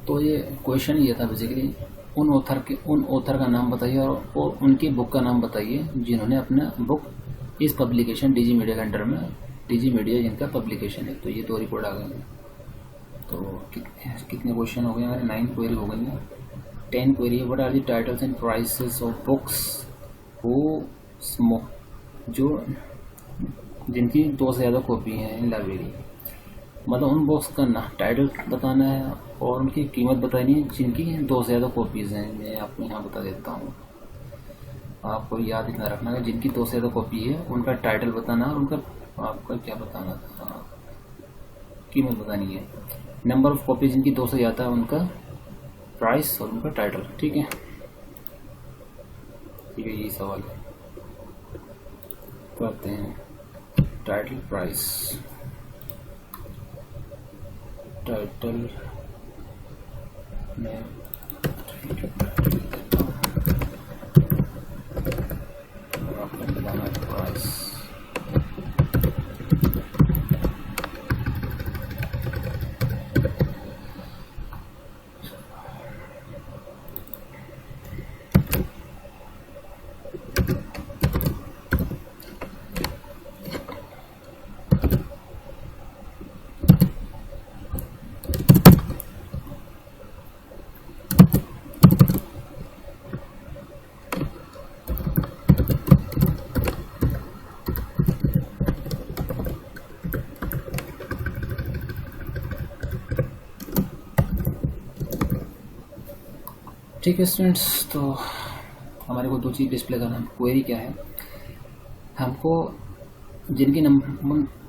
तो ये क्वेश्चन ये था बेसिकली, उन ऑथर का नाम बताइए और उनकी बुक का नाम बताइए जिन्होंने अपना बुक इस पब्लिकेशन डिजी मीडिया के अंडर में, डिजी मीडिया जिनका पब्लिकेशन है। तो ये 2 रिकॉर्ड आ गए हैं। तो कितने क्वेश्चन हो गए हमारे? 9 क्वेरी हो गई है। 10 query, what are the titles and prices of books who जो जिनकी 2 से ज़्यादा कॉपी हैं इन लाइब्रेरी, मतलब उन बुक्स का ना टाइटल बताना है और उनकी कीमत बतानी है जिनकी 2 से ज़्यादा कॉपीज़ हैं। मैं आपको यहाँ बता देता हूँ, आपको याद इतना रखना है, जिनकी 2 से ज़्यादा कॉपी है उनका टाइटल बताना और उनका आपका क्या बताना था, कीमत बतानी है। नंबर ऑफ कॉपी जिनकी 2 से ज़्यादा है उनका प्राइस और उनका टाइटल। ठीक है, ठीक है, यही सवाल है, करते हैं। टाइटल, प्राइस, टाइटल में आपको बताना है प्राइस। ठीक है स्टूडेंट्स, तो हमारे को दो चीज़ डिस्प्ले करना है। क्वेरी क्या है, हमको जिनकी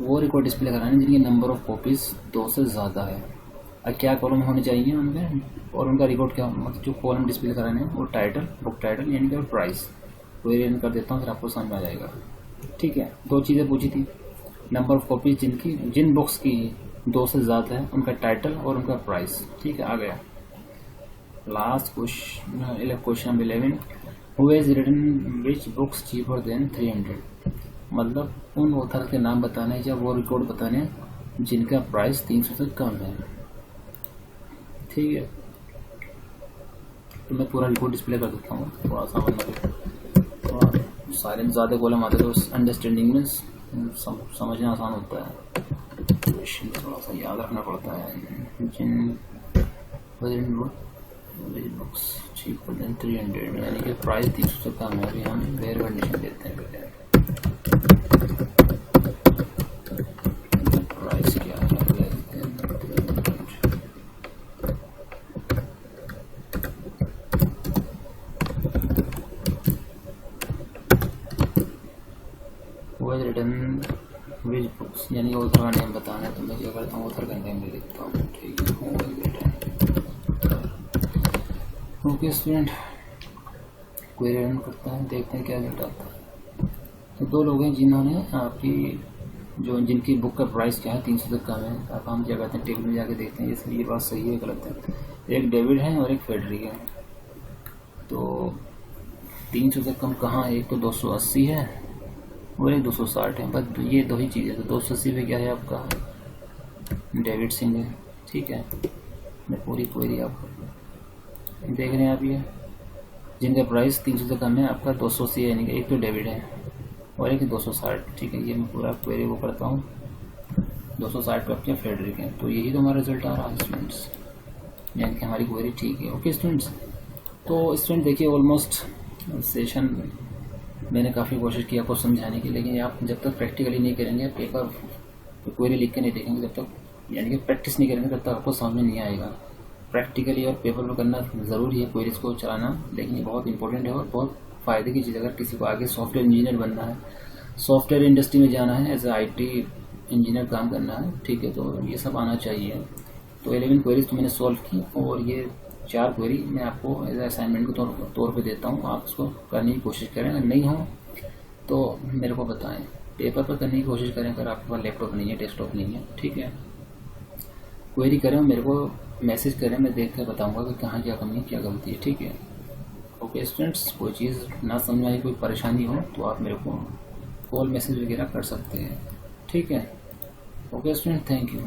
वो रिकॉर्ड डिस्प्ले कराना है जिनकी नंबर ऑफ कॉपीज़ 2 से ज़्यादा है। और क्या कॉलम होने चाहिए उनमें, और उनका रिकॉर्ड क्या, मतलब जो कॉलम डिस्प्ले कराने हैं वो टाइटल, बुक टाइटल यानी कि प्राइस। क्वेरी रन कर देता हूँ, फिर आपको समझ में आ जाएगा। ठीक है, दो चीज़ें पूछी थी, नंबर ऑफ कॉपीज जिन बुक्स की 2 से ज़्यादा है, उनका टाइटल और उनका प्राइस। ठीक है, आ गया last question number 11, who has written which books cheaper than 300। मतलब उन ऑथर के नाम बताने हैं या वो रिकॉर्ड बताने हैं जिनका प्राइस 300 से कम है। ठीक है, तो मैं पूरा रिकॉर्ड डिस्प्ले कर देता हूँ, थोड़ा सा थोड़ा साइलेंस ज़्यादा कॉलम आते तो अंडरस्टैंडिंग में समझना आसान होता है, क्वेश्चन थोड़ा सा याद रखना पड़ता है। जिन बुक्स चीपर देन 300 यानी कि प्राइस 300 से कम है। अभी हम वेयर कंडीशन देते हैं, प्राइस क्या है, रिटर्न विच बुक्स यानी ऑथर का नेम बताना है, तो मैं क्या करता हूँ ऑथर का नेम ले लेता हूँ। ठीक है, ओके स्टूडेंट, क्वेरी रन करता है, देखते हैं क्या रिजल्ट आता है। तो दो लोग हैं जिन्होंने जिनकी बुक का प्राइस क्या है 300 से कम है। अब हम क्या करते हैं, टेबल में जाके देखते हैं इसलिए ये बात सही है गलत है। एक डेविड है और एक फेडरिक है। तो 300 से कम कहाँ है, एक तो 280 है और एक 260 है, बस ये दो ही चीज़ें। तो 280 पे क्या है आपका डेविड सिंह है। ठीक है, मैं पूरी क्वेरी आपको देख रहे हैं आप, ये जिनका प्राइस 300 से कम है आपका 280 है, यानी कि एक तो डेविड है और एक 260। ठीक है, ये मैं पूरा क्वेरी वो करता हूँ, 260 पे आपके फेडरिक है। तो यही तो हमारा रिजल्ट आ रहा है स्टूडेंट्स, यानी कि हमारी क्वेरी ठीक है। ओके स्टूडेंट्स, तो स्टूडेंट देखिए ऑलमोस्ट सेशन मैंने काफ़ी कोशिश की आपको समझाने की, लेकिन आप जब तक प्रैक्टिकली नहीं करेंगे, पेपर क्वेरी लिख के नहीं देखेंगे, जब तक यानी कि प्रैक्टिस नहीं करेंगे तब तक आपको समझ में नहीं आएगा। प्रैक्टिकली और पेपर में करना ज़रूरी है क्वेरीज को चलाना, लेकिन ये बहुत इंपॉर्टेंट है और बहुत फ़ायदे की चीज़। अगर किसी को आगे सॉफ्टवेयर इंजीनियर बनना है, सॉफ्टवेयर इंडस्ट्री में जाना है, एज ए IT इंजीनियर काम करना है, ठीक है, तो ये सब आना चाहिए। तो 11 क्वेरीज तो मैंने सॉल्व की, और ये 4 क्वेरी मैं आपको एज असाइनमेंट के तौर पे देता हूँ। आप इसको करने की कोशिश करें, अगर नहीं हो तो मेरे को बताएं। पेपर पर करने की कोशिश करें अगर आपके पास लैपटॉप नहीं है, डेस्कटॉप नहीं है। ठीक है, क्वेरी करें, मेरे को मैसेज करें, मैं देख कर बताऊँगा कि कहाँ क्या कमी क्या गलती है। ठीक है, ओके स्टूडेंट्स, कोई चीज़ ना समझ आई, कोई परेशानी हो तो आप मेरे को कॉल मैसेज वगैरह कर सकते हैं। ठीक है, ओके स्टूडेंट, थैंक यू।